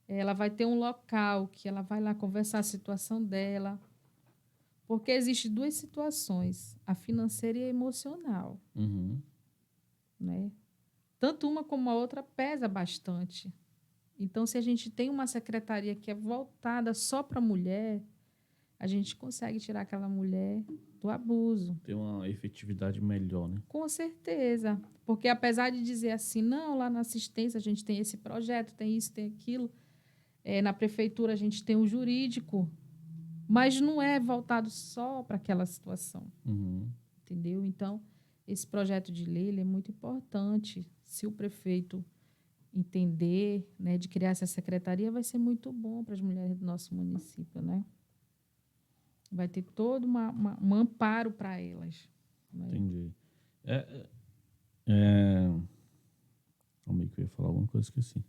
ela vai ter um local que ela vai lá conversar a situação dela. Porque existem duas situações, a financeira e a emocional. Né? Tanto uma como a outra pesa bastante. Então, se a gente tem uma secretaria que é voltada só para a mulher, a gente consegue tirar aquela mulher do abuso. Ter uma efetividade melhor, né? Com certeza. Porque apesar de dizer assim, não, lá na assistência a gente tem esse projeto, tem isso, tem aquilo, na prefeitura a gente tem o jurídico, mas não é voltado só para aquela situação. Entendeu? Então, esse projeto de lei ele é muito importante. Se o prefeito entender, né, de criar essa secretaria, vai ser muito bom para as mulheres do nosso município, né? Vai ter todo um amparo para elas. Né? Entendi. Calma aí que eu ia falar alguma coisa, esqueci.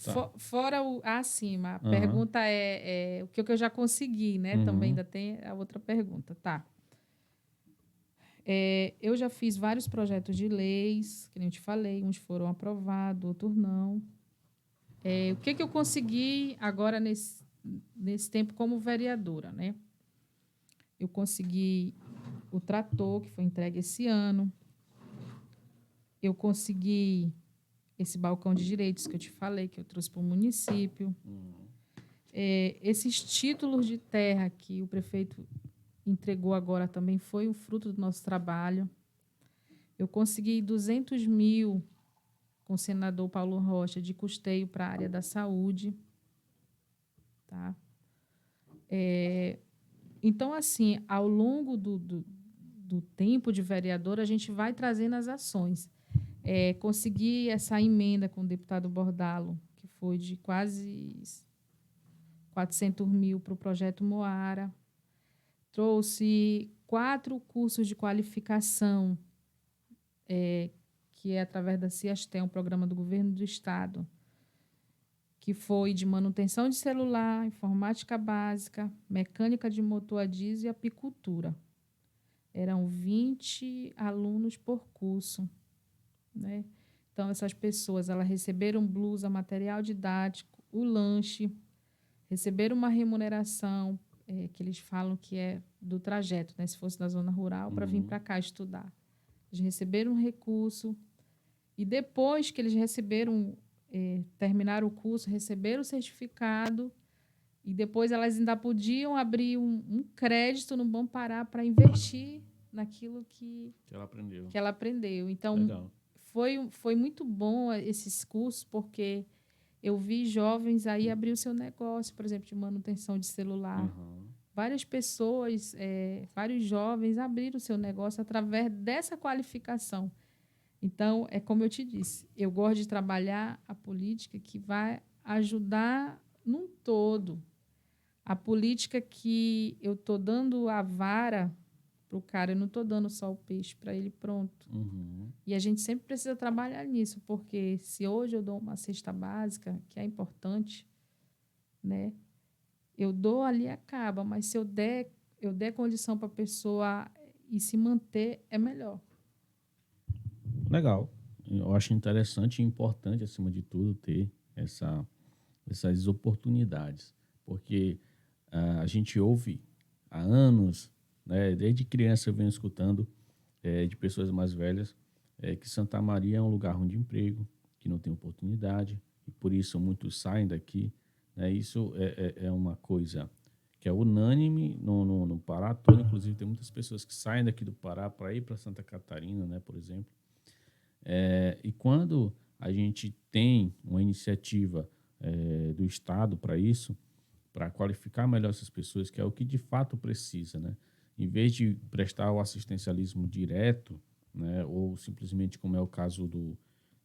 Tá. Fora o acima, a Aham. pergunta é o que eu já consegui, né? Também Uhum. ainda tem a outra pergunta, tá? Eu já fiz vários projetos de leis, que nem eu te falei, uns foram aprovados, outros não. O que eu consegui agora nesse tempo como vereadora, né? Eu consegui o trator, que foi entregue esse ano. Eu consegui esse balcão de direitos que eu te falei, que eu trouxe para o município. Esses títulos de terra que o prefeito entregou agora também foi um fruto do nosso trabalho. Eu consegui 200 mil com o senador Paulo Rocha de custeio para a área da saúde. Tá? Então, assim, ao longo do tempo de vereador, a gente vai trazendo as ações. Consegui essa emenda com o deputado Bordalo, que foi de quase 400 mil para o projeto Moara. Trouxe 4 cursos de qualificação, que é através da CIASTEM, um programa do governo do estado, que foi de manutenção de celular, informática básica, mecânica de motor a diesel e apicultura. Eram 20 alunos por curso, né? Então, essas pessoas elas receberam blusa, material didático, o lanche, receberam uma remuneração, que eles falam que é do trajeto, né? Se fosse da zona rural, para vir para cá estudar. Eles receberam um recurso e depois que eles receberam, terminaram o curso, receberam o certificado e depois elas ainda podiam abrir um crédito no Bom Pará para investir naquilo Que ela aprendeu. que ela aprendeu. Então, Legal. foi muito bom esses cursos, porque eu vi jovens aí abrir o seu negócio, por exemplo, de manutenção de celular. Uhum. Várias pessoas, vários jovens abriram o seu negócio através dessa qualificação. Então, é como eu te disse, eu gosto de trabalhar a política que vai ajudar num todo. A política que eu estou dando a vara para o cara, eu não estou dando só o peixe para ele pronto. Uhum. E a gente sempre precisa trabalhar nisso, porque se hoje eu dou uma cesta básica, que é importante, né? Eu dou ali e acaba, mas se eu der condição para a pessoa e se manter, é melhor. Legal. Eu acho interessante e importante, acima de tudo, ter essas oportunidades, porque a gente ouve há anos, né, desde criança eu venho escutando de pessoas mais velhas que Santa Maria é um lugar ruim de emprego, que não tem oportunidade, e por isso muitos saem daqui. Né? Isso é uma coisa que é unânime no Pará todo, inclusive tem muitas pessoas que saem daqui do Pará para ir para Santa Catarina, né, por exemplo. E quando a gente tem uma iniciativa do Estado para isso, para qualificar melhor essas pessoas, que é o que de fato precisa, né? Em vez de prestar o assistencialismo direto, né, ou simplesmente como é o caso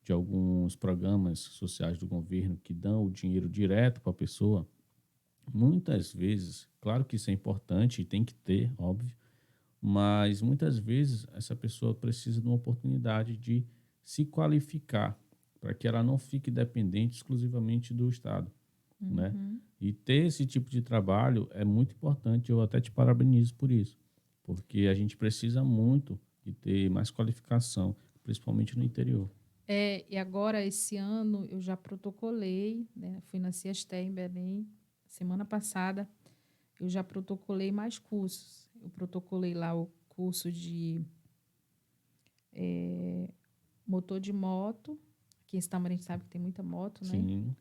de alguns programas sociais do governo que dão o dinheiro direto para a pessoa, muitas vezes, claro que isso é importante e tem que ter, óbvio, mas muitas vezes essa pessoa precisa de uma oportunidade de se qualificar para que ela não fique dependente exclusivamente do Estado, né? Uhum. E ter esse tipo de trabalho é muito importante. Eu até te parabenizo por isso, porque a gente precisa muito de ter mais qualificação, principalmente no interior. E agora, esse ano, eu já protocolei, né? Fui na Ciasté, em Belém, semana passada, eu já protocolei mais cursos. Eu protocolei lá o curso de motor de moto, aqui em Itamar a gente sabe que tem muita moto, né? Sim.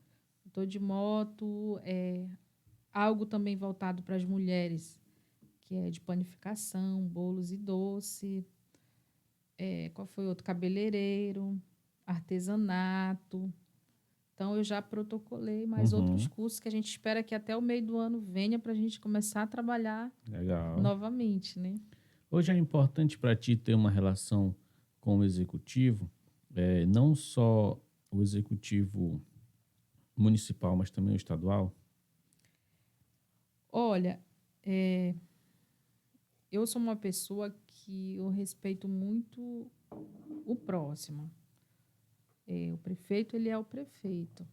Motor de moto, algo também voltado para as mulheres, que é de panificação, bolos e doce. Qual foi outro? Cabeleireiro, artesanato. Então, eu já protocolei mais outros Uhum. cursos que a gente espera que até o meio do ano venha para a gente começar a trabalhar Legal. novamente, né? Hoje é importante para ti ter uma relação com o executivo, não só o executivo municipal, mas também o estadual. Olha, eu sou uma pessoa que eu respeito muito o próximo. O prefeito, ele é o prefeito.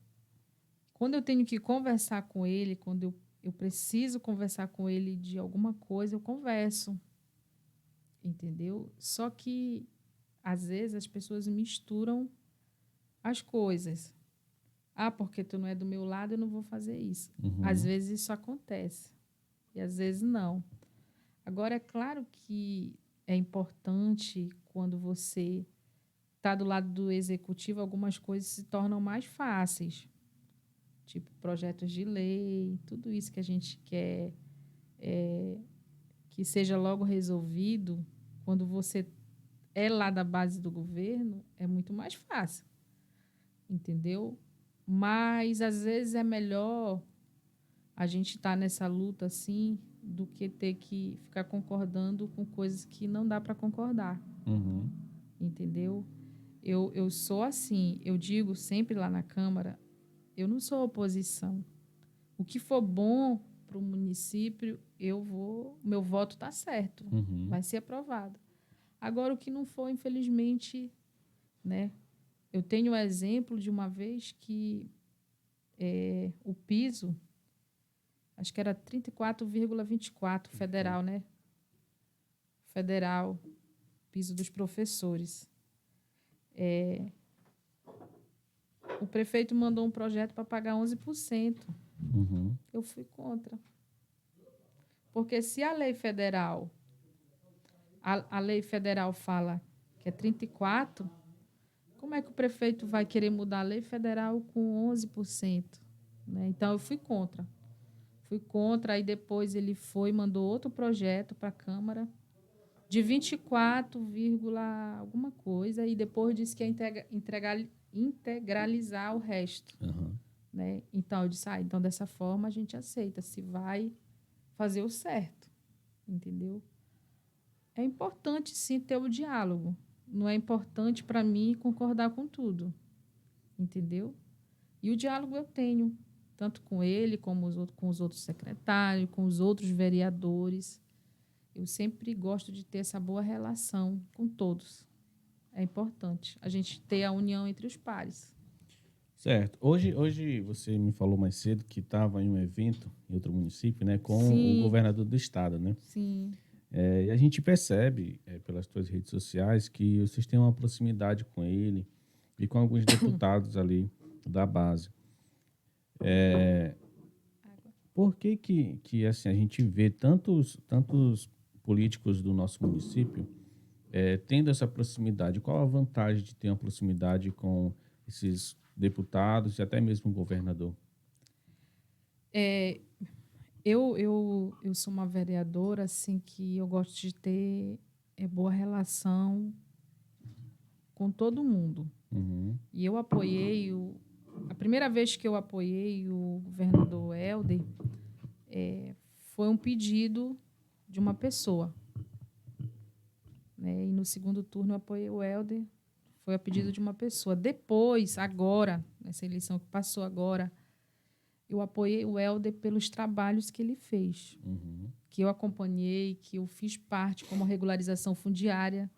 Quando eu tenho que conversar com ele, quando eu preciso conversar com ele de alguma coisa, eu converso, entendeu? Só que, às vezes, as pessoas misturam as coisas. Ah, porque tu não é do meu lado, eu não vou fazer isso. Às Uhum. vezes isso acontece e às vezes não. Agora, é claro que é importante quando você está do lado do executivo, algumas coisas se tornam mais fáceis, tipo projetos de lei, tudo isso que a gente quer que seja logo resolvido, quando você é lá da base do governo, é muito mais fácil, entendeu? Mas às vezes é melhor a gente estar nessa luta assim do que ter que ficar concordando com coisas que não dá para concordar, Uhum. entendeu? Eu sou assim, eu digo sempre lá na Câmara, eu não sou oposição. O que for bom para o município, o meu voto está certo, Uhum. vai ser aprovado. Agora, o que não for, infelizmente, né? Eu tenho um exemplo de uma vez que o piso, acho que era 34,24 federal, né? Federal, piso dos professores. O prefeito mandou um projeto para pagar 11%. Uhum. Eu fui contra. Porque se a lei federal fala que é 34, como é que o prefeito vai querer mudar a lei federal com 11%? Né? Então, eu fui contra. Fui contra, aí depois ele mandou outro projeto para a Câmara de 24, alguma coisa, e depois disse que ia integralizar o resto. Uhum. Né? Então, eu disse, então dessa forma a gente aceita, se vai fazer o certo, entendeu? É importante, sim, ter o diálogo. Não é importante para mim concordar com tudo, entendeu? E o diálogo eu tenho, tanto com ele, como com os outros secretários, com os outros vereadores. Eu sempre gosto de ter essa boa relação com todos. É importante a gente ter a união entre os pares. Certo. Hoje você me falou mais cedo que estava em um evento em outro município, né, com o Sim, governador do estado, né? sim. E a gente percebe pelas suas redes sociais que vocês têm uma proximidade com ele e com alguns deputados ali da base. Por que assim, a gente vê tantos políticos do nosso município tendo essa proximidade? Qual a vantagem de ter uma proximidade com esses deputados e até mesmo o governador? Eu sou uma vereadora assim que eu gosto de ter boa relação com todo mundo. Uhum. E eu apoiei a primeira vez que eu apoiei o governador Helder foi um pedido de uma pessoa, né? E no segundo turno eu apoiei o Helder, foi a pedido de uma pessoa. Depois, agora, nessa eleição que passou agora, eu apoiei o Helder pelos trabalhos que ele fez, Uhum. que eu acompanhei, que eu fiz parte como regularização fundiária,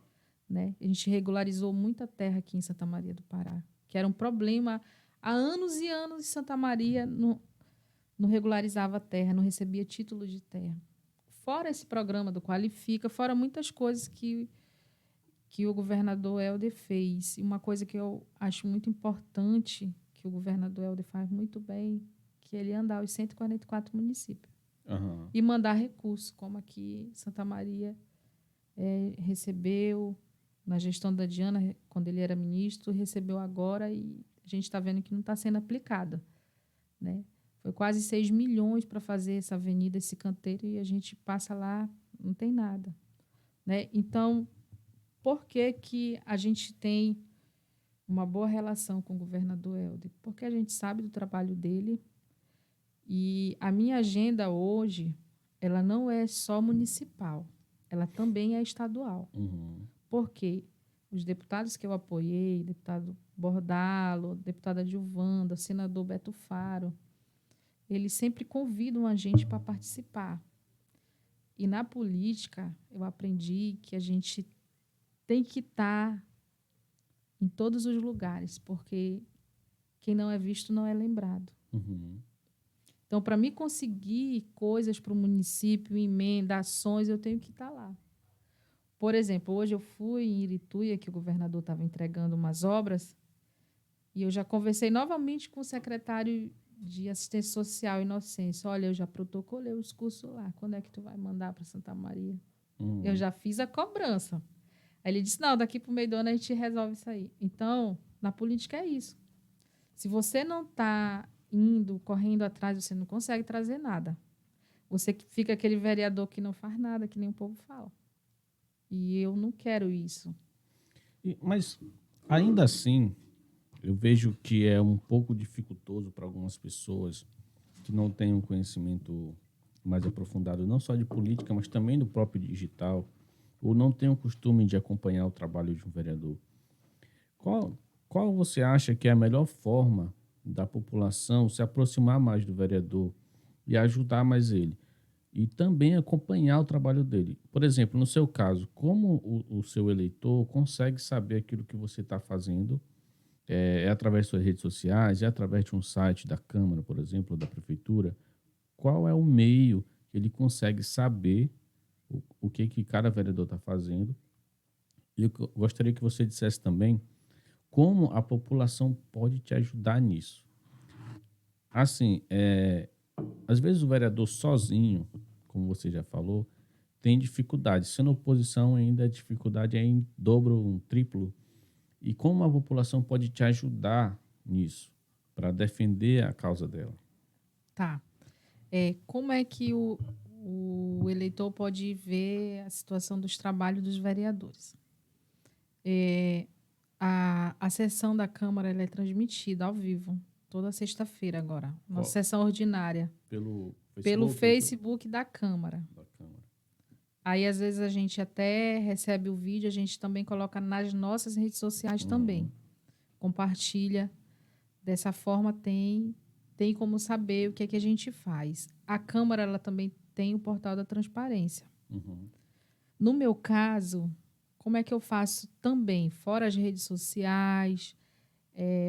né? A gente regularizou muita terra aqui em Santa Maria do Pará, que era um problema há anos e anos. Santa Maria não regularizava a terra, não recebia título de terra. Fora esse programa do Qualifica, fora muitas coisas que o governador Helder fez. E uma coisa que eu acho muito importante, que o governador Helder faz muito bem, que ele anda aos 144 municípios Aham. e mandar recursos, como aqui Santa Maria recebeu na gestão da Diana, quando ele era ministro, recebeu agora e a gente está vendo que não está sendo aplicada. Né? Foi quase 6 milhões para fazer essa avenida, esse canteiro, e a gente passa lá, não tem nada. Né? Então, por que a gente tem uma boa relação com o governador Helder? Porque a gente sabe do trabalho dele e a minha agenda hoje, ela não é só municipal, ela também é estadual. Uhum. Porque os deputados que eu apoiei, deputado Bordalo, deputada Gilvanda, senador Beto Faro, eles sempre convidam a gente para participar. E na política, eu aprendi que a gente tem que estar em todos os lugares, porque quem não é visto não é lembrado. Uhum. Então, para mim conseguir coisas para o município, emenda, ações, eu tenho que estar lá. Por exemplo, hoje eu fui em Irituia, que o governador estava entregando umas obras, e eu já conversei novamente com o secretário de Assistência Social, Inocêncio. Olha, eu já protocolei os cursos lá. Quando é que tu vai mandar para Santa Maria? Eu já fiz a cobrança. Aí ele disse, não, daqui para o meio do ano a gente resolve isso aí. Então, na política é isso. Se você não está indo, correndo atrás, você não consegue trazer nada. Você fica aquele vereador que não faz nada, que nem o povo fala. E eu não quero isso. Mas, ainda assim, eu vejo que é um pouco dificultoso para algumas pessoas que não têm um conhecimento mais aprofundado, não só de política, mas também do próprio digital, ou não têm o costume de acompanhar o trabalho de um vereador. Qual, qual você acha que é a melhor forma da população se aproximar mais do vereador e ajudar mais ele? E também acompanhar o trabalho dele. Por exemplo, no seu caso, como o seu eleitor consegue saber aquilo que você está fazendo? É através de suas redes sociais? É através de um site da Câmara, por exemplo, ou da Prefeitura? Qual é o meio que ele consegue saber o que cada vereador está fazendo? E eu gostaria que você dissesse também como a população pode te ajudar nisso. Assim, às vezes o vereador sozinho, como você já falou, tem dificuldade. Sendo oposição, ainda a dificuldade é em dobro, um triplo. E como a população pode te ajudar nisso, para defender a causa dela? Tá. Como é que o eleitor pode ver a situação dos trabalhos dos vereadores? A sessão da Câmara ela é transmitida ao vivo, toda sexta-feira agora. Nossa Qual? sessão ordinária. Pelo Pelo Facebook, YouTube? Facebook da Câmara. Da Câmara. Aí, às vezes, a gente até recebe o vídeo, a gente também coloca nas nossas redes sociais também. Compartilha. Dessa forma, tem como saber o que é que a gente faz. A Câmara ela também tem o portal da transparência. Uhum. No meu caso, como é que eu faço também, fora as redes sociais?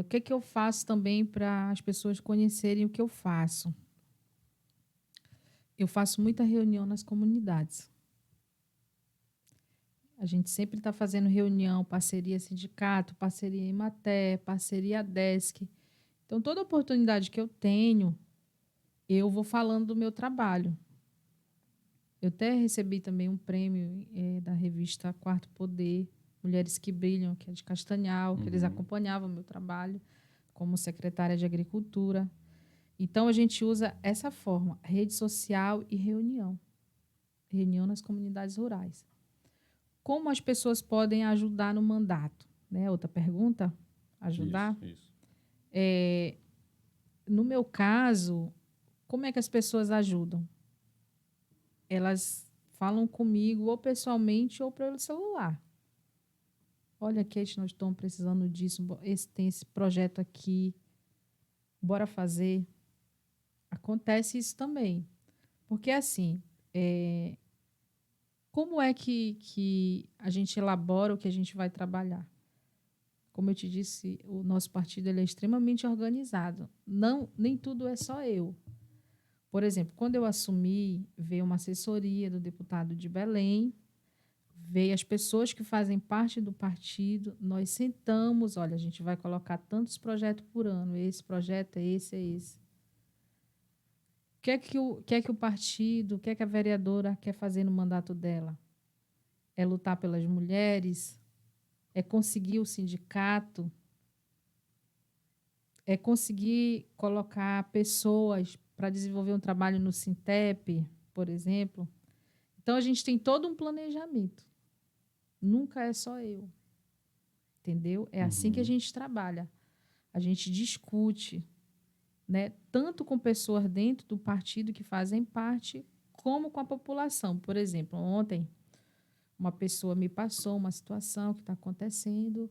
O que é que eu faço também para as pessoas conhecerem o que eu faço? Eu faço muita reunião nas comunidades. A gente sempre está fazendo reunião, parceria sindicato, parceria Emater, parceria Desk. Então, toda oportunidade que eu tenho, eu vou falando do meu trabalho. Eu até recebi também um prêmio da revista Quarto Poder, Mulheres que Brilham, que é de Castanhal, que eles acompanhavam o meu trabalho como secretária de Agricultura. Então, a gente usa essa forma, rede social e reunião. Reunião nas comunidades rurais. Como as pessoas podem ajudar no mandato? Né? Outra pergunta? Ajudar? Isso. No meu caso, como é que as pessoas ajudam? Elas falam comigo ou pessoalmente ou pelo celular. Olha, Kate, nós estamos precisando disso. Tem esse projeto aqui. Bora fazer. Acontece isso também. Porque, assim, como é que a gente elabora o que a gente vai trabalhar? Como eu te disse, o nosso partido ele é extremamente organizado. Não, nem tudo é só eu. Por exemplo, quando eu assumi, veio uma assessoria do deputado de Belém, veio as pessoas que fazem parte do partido, nós sentamos, olha, a gente vai colocar tantos projetos por ano, esse projeto é esse, é esse. O que é que o partido, o que é que a vereadora quer fazer no mandato dela? É lutar pelas mulheres? É conseguir o sindicato? É conseguir colocar pessoas para desenvolver um trabalho no Sintep, por exemplo? Então, a gente tem todo um planejamento. Nunca é só eu. Entendeu? É assim que a gente trabalha. A gente discute, né? Tanto com pessoas dentro do partido que fazem parte, como com a população. Por exemplo, ontem, uma pessoa me passou uma situação que está acontecendo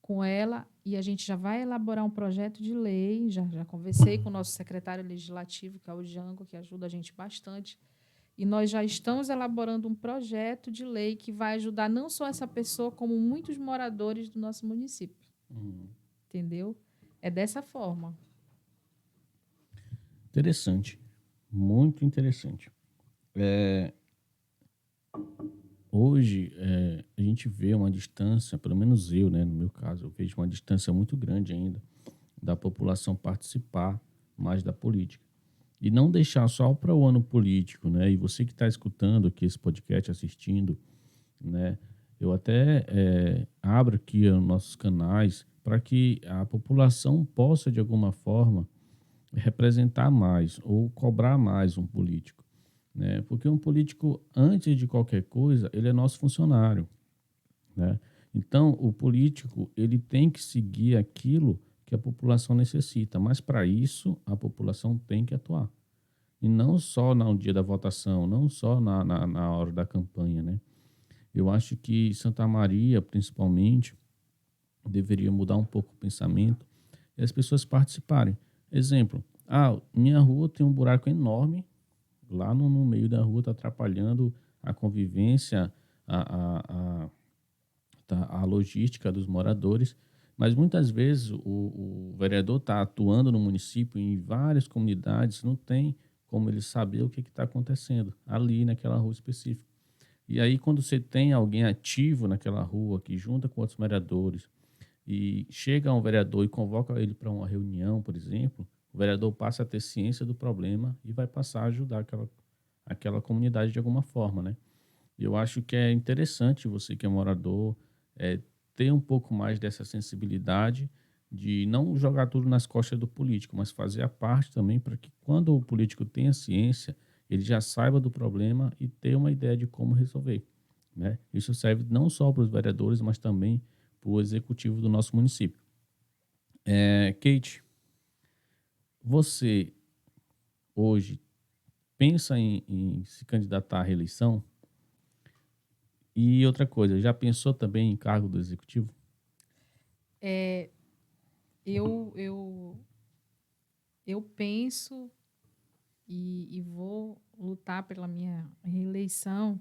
com ela e a gente já vai elaborar um projeto de lei. Já conversei com o nosso secretário legislativo, que é o Jango, que ajuda a gente bastante. E nós já estamos elaborando um projeto de lei que vai ajudar não só essa pessoa, como muitos moradores do nosso município. Entendeu? É dessa forma. Interessante. Muito interessante. Hoje, a gente vê uma distância, pelo menos eu, né, no meu caso, eu vejo uma distância muito grande ainda da população participar mais da política. E não deixar só para o ano político, né? E você que está escutando aqui esse podcast, assistindo, né? Eu até abro aqui os nossos canais para que a população possa, de alguma forma, representar mais ou cobrar mais um político, né? Porque um político, antes de qualquer coisa, ele é nosso funcionário, né? Então, o político, ele tem que seguir aquilo que a população necessita, mas para isso a população tem que atuar. E não só no dia da votação, não só na hora da campanha, né? Eu acho que Santa Maria, principalmente, deveria mudar um pouco o pensamento e as pessoas participarem. Exemplo, minha rua tem um buraco enorme, lá no meio da rua está atrapalhando a convivência, a, a logística dos moradores, mas muitas vezes o vereador está atuando no município em várias comunidades, não tem como ele saber o que está acontecendo ali naquela rua específica. E aí, quando você tem alguém ativo naquela rua, que junta com outros vereadores, e chega um vereador e convoca ele para uma reunião, por exemplo, o vereador passa a ter ciência do problema e vai passar a ajudar aquela comunidade de alguma forma, né? Eu acho que é interessante você que é morador ter um pouco mais dessa sensibilidade de não jogar tudo nas costas do político, mas fazer a parte também para que quando o político tenha ciência, ele já saiba do problema e ter uma ideia de como resolver, né? Isso serve não só para os vereadores, mas também para o executivo do nosso município. Kate, você hoje pensa em se candidatar à reeleição? E outra coisa, já pensou também em cargo do executivo? Eu, eu, eu penso e vou lutar pela minha reeleição.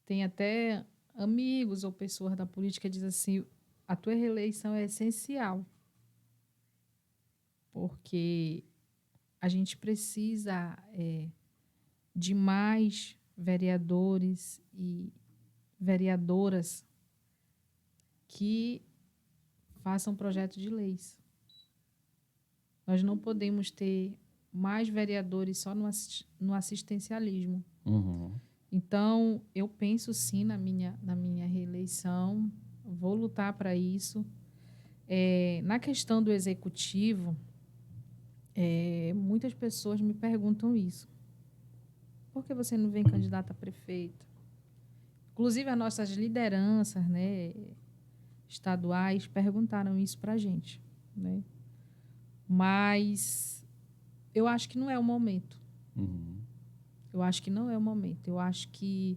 Tem até amigos ou pessoas da política que dizem assim, a tua reeleição é essencial, porque a gente precisa de mais vereadores e vereadoras que façam projetos de leis. Nós não podemos ter mais vereadores só no assistencialismo. Uhum. Então, eu penso sim na minha reeleição, vou lutar para isso. Na questão do executivo, muitas pessoas me perguntam isso. Por que você não vem candidata a prefeito? Inclusive, as nossas lideranças, né, estaduais perguntaram isso para a gente, né? Mas eu acho que não é o momento. Uhum. Eu acho que não é o momento. Eu acho que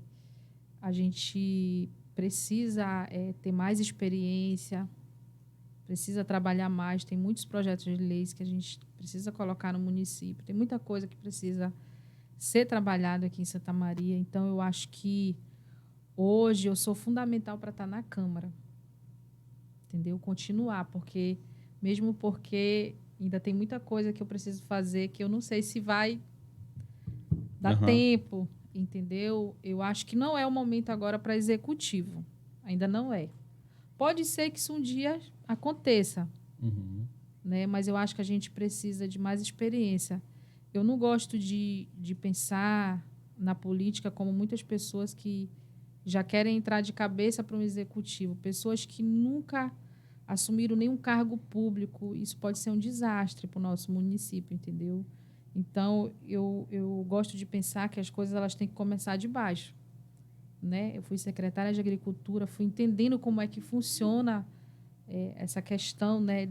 a gente precisa ter mais experiência, precisa trabalhar mais. Tem muitos projetos de leis que a gente precisa colocar no município. Tem muita coisa que precisa ser trabalhada aqui em Santa Maria. Então, eu acho que hoje eu sou fundamental para estar na Câmara. Entendeu? Continuar, mesmo porque ainda tem muita coisa que eu preciso fazer que eu não sei se vai dar Uhum. tempo, entendeu? Eu acho que não é o momento agora para executivo. Ainda não é. Pode ser que isso um dia aconteça, Uhum. né? Mas eu acho que a gente precisa de mais experiência. Eu não gosto de pensar na política como muitas pessoas que já querem entrar de cabeça para um executivo. Pessoas que nunca assumiram nenhum cargo público. Isso pode ser um desastre para o nosso município, entendeu? Então, eu gosto de pensar que as coisas elas têm que começar de baixo, né? Eu fui secretária de Agricultura, fui entendendo como é que funciona essa questão, né,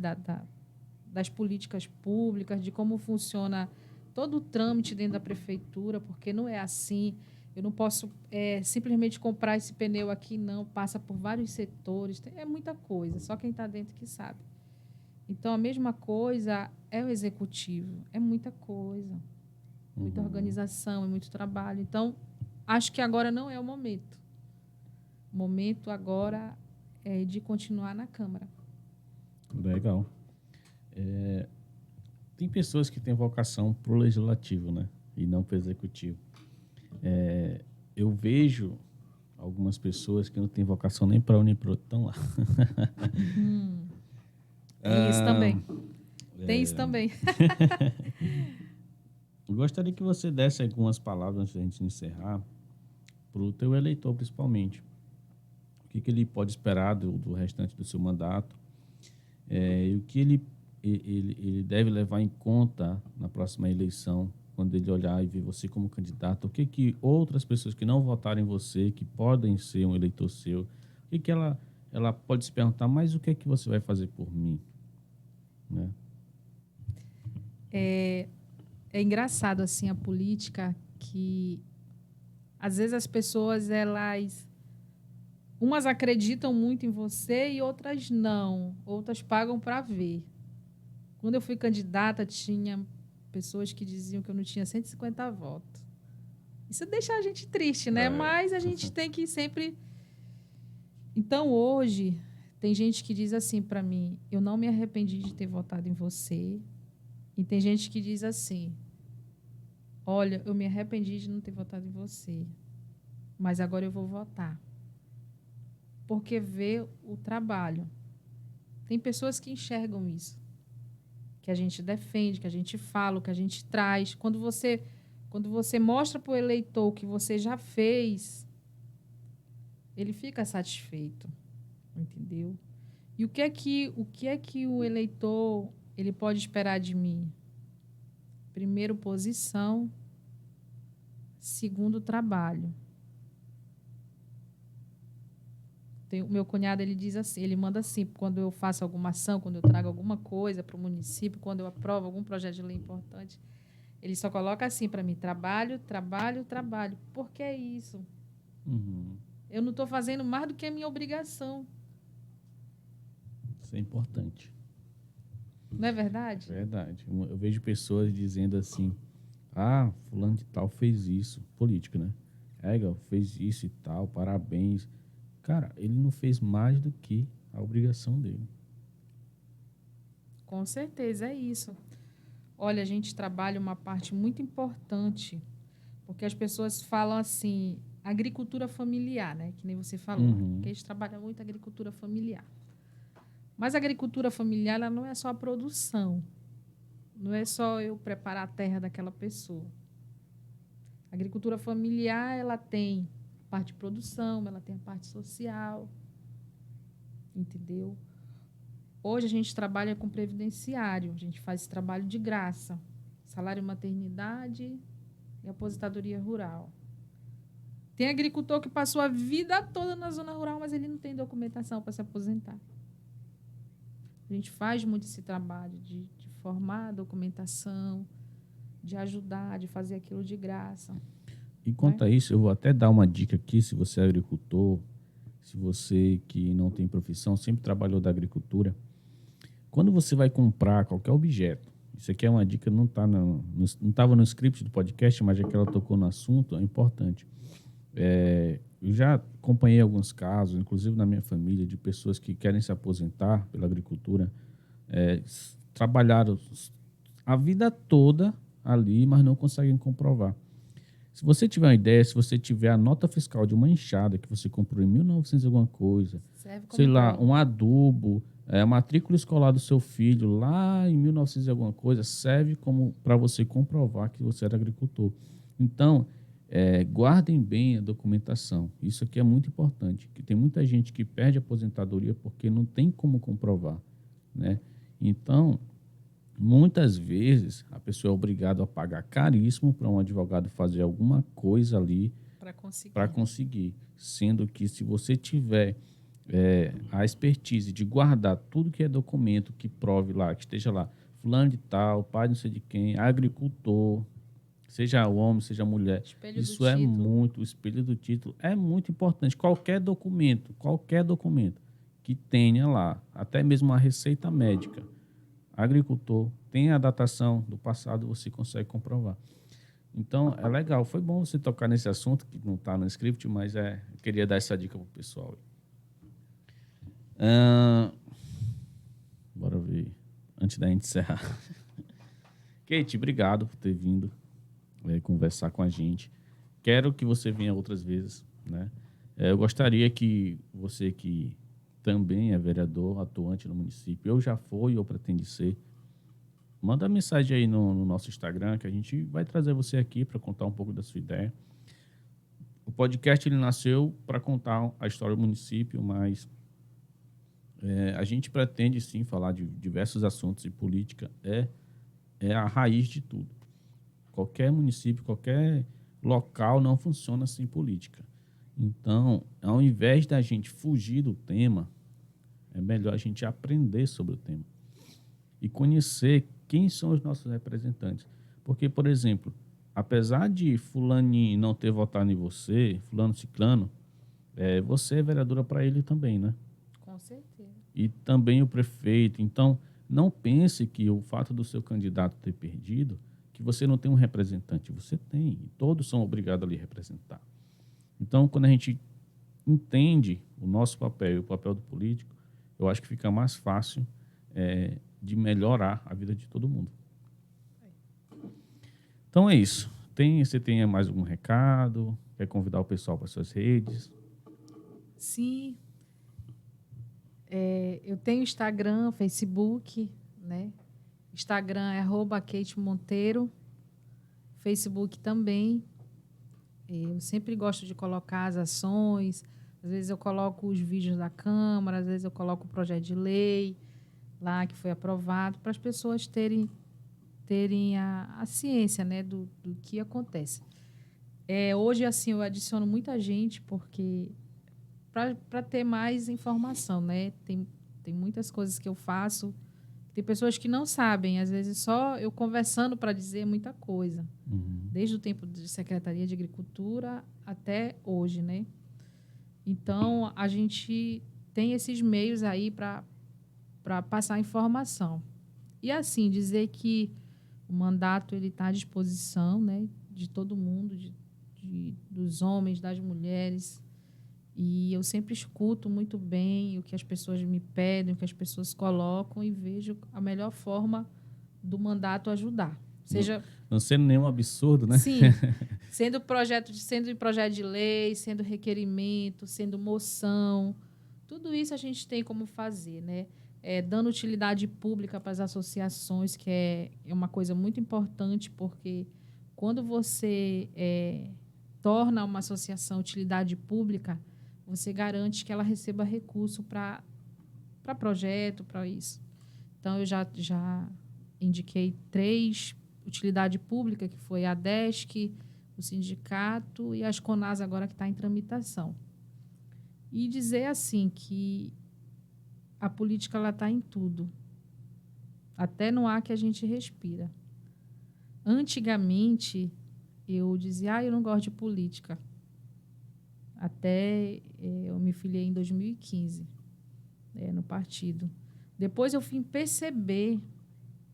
das políticas públicas, de como funciona todo o trâmite dentro da prefeitura, porque não é assim. Eu não posso simplesmente comprar esse pneu aqui, não. Passa por vários setores, é muita coisa. Só quem está dentro que sabe. Então, a mesma coisa é o executivo. É muita coisa. Muita Uhum. organização, é muito trabalho. Então, acho que agora não é o momento. O momento agora é de continuar na Câmara. Legal. Tem pessoas que têm vocação para o legislativo, né? E não para o executivo. Eu vejo algumas pessoas que não têm vocação nem para um nem para outro, estão lá. Tem isso Ah, também. Tem isso também. eu gostaria que você desse algumas palavras antes da gente encerrar para o teu eleitor, principalmente. O que ele pode esperar do restante do seu mandato, e o que ele deve levar em conta na próxima eleição, quando ele olhar e ver você como candidato. O que outras pessoas que não votaram em você, que podem ser um eleitor seu, o que ela pode se perguntar, mas o que é que você vai fazer por mim? Né? É engraçado, assim, a política, que às vezes as pessoas, umas acreditam muito em você e outras não. Outras pagam para ver. Quando eu fui candidata, tinha pessoas que diziam que eu não tinha 150 votos. Isso deixa a gente triste, né? Mas a gente tem que sempre... Então, hoje, tem gente que diz assim para mim: eu não me arrependi de ter votado em você. E tem gente que diz assim: olha, eu me arrependi de não ter votado em você, mas agora eu vou votar. Porque vê o trabalho. Tem pessoas que enxergam isso, que a gente defende, que a gente fala, que a gente traz. Quando você mostra para o eleitor o que você já fez, ele fica satisfeito, entendeu? E o que é que o eleitor ele pode esperar de mim? Primeiro, posição. Segundo, trabalho. O meu cunhado, ele diz assim, ele manda assim: quando eu faço alguma ação, quando eu trago alguma coisa para o município, quando eu aprovo algum projeto de lei importante, ele só coloca assim para mim: trabalho, trabalho, trabalho. Por que isso? Uhum. Eu não estou fazendo mais do que a minha obrigação. Isso é importante. Não é verdade? Verdade. Eu vejo pessoas dizendo assim: ah, fulano de tal fez isso. Político, né? Fez isso e tal, parabéns. Cara, ele não fez mais do que a obrigação dele. Com certeza, é isso. Olha, a gente trabalha uma parte muito importante, porque as pessoas falam assim, agricultura familiar, né? Que nem você falou, que Uhum. a gente trabalha muito agricultura familiar. Mas a agricultura familiar, ela não é só a produção, não é só eu preparar a terra daquela pessoa. A agricultura familiar, ela tem a parte de produção, ela tem a parte social, entendeu? Hoje a gente trabalha com previdenciário, a gente faz esse trabalho de graça, salário maternidade e aposentadoria rural. Tem agricultor que passou a vida toda na zona rural, mas ele não tem documentação para se aposentar. A gente faz muito esse trabalho de formar a documentação, de ajudar, de fazer aquilo de graça. E quanto a isso, eu vou até dar uma dica aqui, se você é agricultor, se você que não tem profissão, sempre trabalhou da agricultura. Quando você vai comprar qualquer objeto, isso aqui é uma dica, não estava no script do podcast, mas já que ela tocou no assunto, é importante. Eu já acompanhei alguns casos, inclusive na minha família, de pessoas que querem se aposentar pela agricultura, trabalharam a vida toda ali, mas não conseguem comprovar. Se você tiver uma ideia, se você tiver a nota fiscal de uma enxada que você comprou em 1900 e alguma coisa, Serve como sei lá, prova. um adubo, a matrícula escolar do seu filho lá em 1900 e alguma coisa, serve como para você comprovar que você era agricultor. Então, guardem bem a documentação. Isso aqui é muito importante, que tem muita gente que perde a aposentadoria porque não tem como comprovar, né? Então, muitas vezes a pessoa é obrigada a pagar caríssimo para um advogado fazer alguma coisa ali para conseguir. Sendo que se você tiver a expertise de guardar tudo que é documento que prove lá, que esteja lá, fulano de tal, pai não sei de quem, agricultor, seja homem, seja mulher, Espelho do isso é título. muito, o espelho do título é muito importante. Qualquer documento que tenha lá, até mesmo uma receita médica, agricultor, tem a datação do passado, você consegue comprovar. Então, é legal. Foi bom você tocar nesse assunto, que não está no script, mas eu queria dar essa dica para o pessoal. Bora ver, antes da gente encerrar. Kate, obrigado por ter vindo conversar com a gente. Quero que você venha outras vezes, né? Eu gostaria que você que também é vereador, atuante no município, ou já foi ou pretende ser, manda mensagem aí no nosso Instagram que a gente vai trazer você aqui para contar um pouco da sua ideia. O podcast ele nasceu para contar a história do município, mas a gente pretende sim falar de diversos assuntos e política é a raiz de tudo. Qualquer município, qualquer local não funciona sem política. Então, ao invés da gente fugir do tema, é melhor a gente aprender sobre o tema e conhecer quem são os nossos representantes. Porque, por exemplo, apesar de fulano não ter votado em você, fulano ciclano, você é vereadora para ele também, né? Com certeza. E também o prefeito. Então, não pense que o fato do seu candidato ter perdido, que você não tem um representante. Você tem, e todos são obrigados a lhe representar. Então, quando a gente entende o nosso papel e o papel do político, eu acho que fica mais fácil de melhorar a vida de todo mundo. Então é isso. Você tem mais algum recado? Quer convidar o pessoal para suas redes? Sim. Eu tenho Instagram, Facebook, né? Instagram é @KateMonteiro. Facebook também. Eu sempre gosto de colocar as ações. Às vezes eu coloco os vídeos da Câmara, às vezes eu coloco o projeto de lei lá que foi aprovado, para as pessoas terem a ciência, né, do que acontece. Hoje, assim, eu adiciono muita gente porque para ter mais informação, né? Tem muitas coisas que eu faço. Tem pessoas que não sabem, às vezes só eu conversando para dizer muita coisa. Uhum. Desde o tempo de Secretaria de Agricultura até hoje, né? Então, a gente tem esses meios aí para passar informação. E, assim, dizer que o mandato ele está à disposição, né, de todo mundo, dos homens, das mulheres. E eu sempre escuto muito bem o que as pessoas me pedem, o que as pessoas colocam e vejo a melhor forma do mandato ajudar. Seja, não sendo nenhum absurdo, né? sim, sendo projeto de lei, sendo requerimento, sendo moção, tudo isso a gente tem como fazer, né? Dando utilidade pública para as associações, que é uma coisa muito importante, porque quando você torna uma associação utilidade pública, você garante que ela receba recurso para projeto, para isso. Então, eu já indiquei 3 utilidade pública, que foi a DESC, o sindicato e a Asconas agora que está em tramitação. E dizer assim que a política ela está em tudo, até no ar que a gente respira. Antigamente, eu dizia, eu não gosto de política. Até eu me filiei em 2015 no partido. Depois eu fui perceber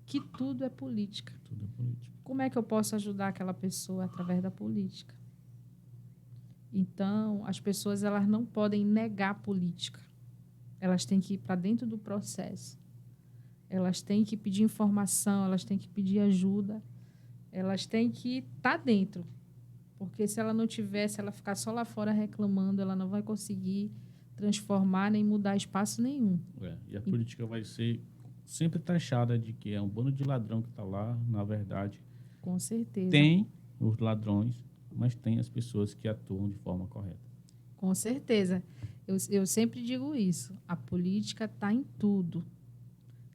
que tudo é política. Tudo é política. Como é que eu posso ajudar aquela pessoa através da política? Então, as pessoas elas não podem negar a política. Elas têm que ir para dentro do processo. Elas têm que pedir informação, elas têm que pedir ajuda. Elas têm que estar dentro. Porque se ela não tiver, se ela ficar só lá fora reclamando, ela não vai conseguir transformar nem mudar espaço nenhum. E a política vai ser sempre taxada de que é um bando de ladrão que está lá, na verdade. Com certeza. Tem os ladrões, mas tem as pessoas que atuam de forma correta. Com certeza. Eu sempre digo isso. A política está em tudo.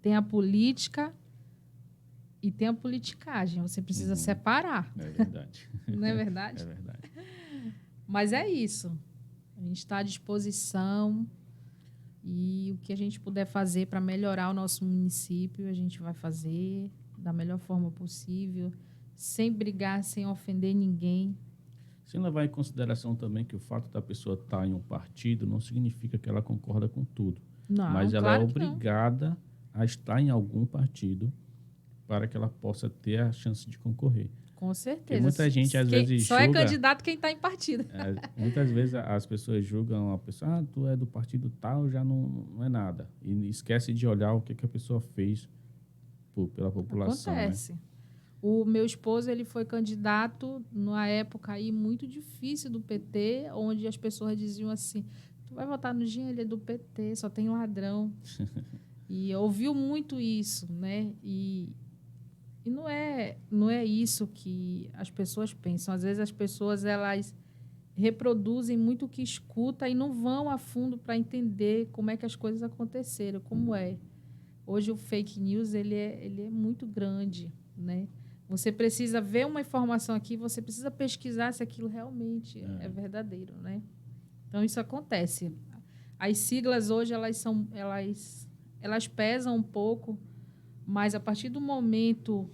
Tem a política e tem a politicagem. Você precisa separar. É verdade. Não é verdade? É verdade. Mas é isso. A gente está à disposição e o que a gente puder fazer para melhorar o nosso município, a gente vai fazer da melhor forma possível, sem brigar, sem ofender ninguém. Sem levar em consideração também que o fato da pessoa estar em um partido não significa que ela concorda com tudo. Não, mas ela claro é obrigada a estar em algum partido para que ela possa ter a chance de concorrer. Com certeza. Porque muita gente às vezes só julga... é candidato quem está em partido. Muitas vezes as pessoas julgam a pessoa, tu é do partido tal, já não é nada. E esquece de olhar o que a pessoa fez pela população. Acontece. Né? O meu esposo, ele foi candidato numa época aí muito difícil do PT, onde as pessoas diziam assim, tu vai votar no Jean, ele é do PT, só tem ladrão. E ouviu muito isso, né? E não é isso que as pessoas pensam. Às vezes as pessoas, elas reproduzem muito o que escuta e não vão a fundo para entender como é que as coisas aconteceram, como é. Hoje o fake news, ele é muito grande, né? Você precisa ver uma informação aqui, você precisa pesquisar se aquilo realmente é verdadeiro, né? Então isso acontece. As siglas hoje elas pesam um pouco, mas a partir do momento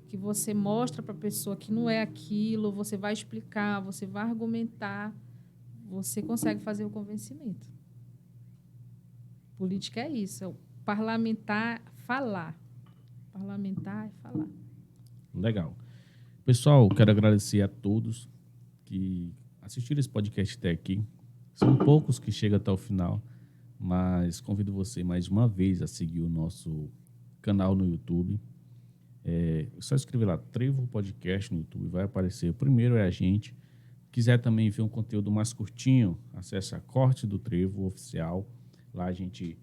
que você mostra para a pessoa que não é aquilo, você vai explicar, você vai argumentar, você consegue fazer o convencimento. Política é isso, é o parlamentar falar. Parlamentar é falar. Legal. Pessoal, quero agradecer a todos que assistiram esse podcast até aqui. São poucos que chegam até o final, mas convido você mais uma vez a seguir o nosso canal no YouTube. É só escrever lá, Trevo Podcast no YouTube, vai aparecer. O primeiro é a gente. Quiser também ver um conteúdo mais curtinho, acesse a Corte do Trevo Oficial. Lá a gente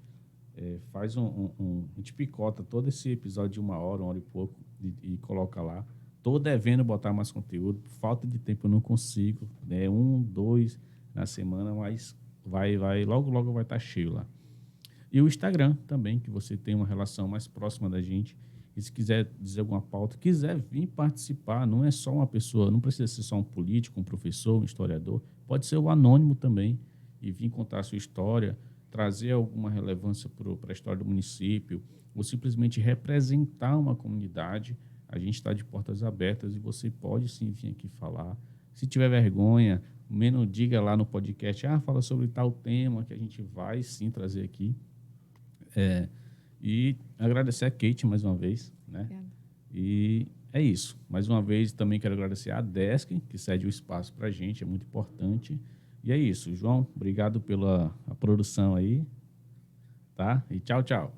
faz a gente picota todo esse episódio de 1 hora e pouco e coloca lá. Tô devendo botar mais conteúdo, por falta de tempo eu não consigo, né? 1, 2 na semana, mas logo vai estar cheio lá. E o Instagram também, que você tem uma relação mais próxima da gente. E se quiser dizer alguma pauta, quiser vir participar, não é só uma pessoa, não precisa ser só um político, um professor, um historiador, pode ser o anônimo também e vir contar a sua história, trazer alguma relevância para a história do município, ou simplesmente representar uma comunidade. A gente está de portas abertas e você pode sim vir aqui falar. Se tiver vergonha, menos diga lá no podcast, fala sobre tal tema que a gente vai sim trazer aqui. E agradecer a Kate mais uma vez, né? Obrigada. E é isso. Mais uma vez também quero agradecer a Desk, que cede o espaço para a gente, é muito importante. E é isso, João, obrigado pela a produção aí, tá? E tchau, tchau.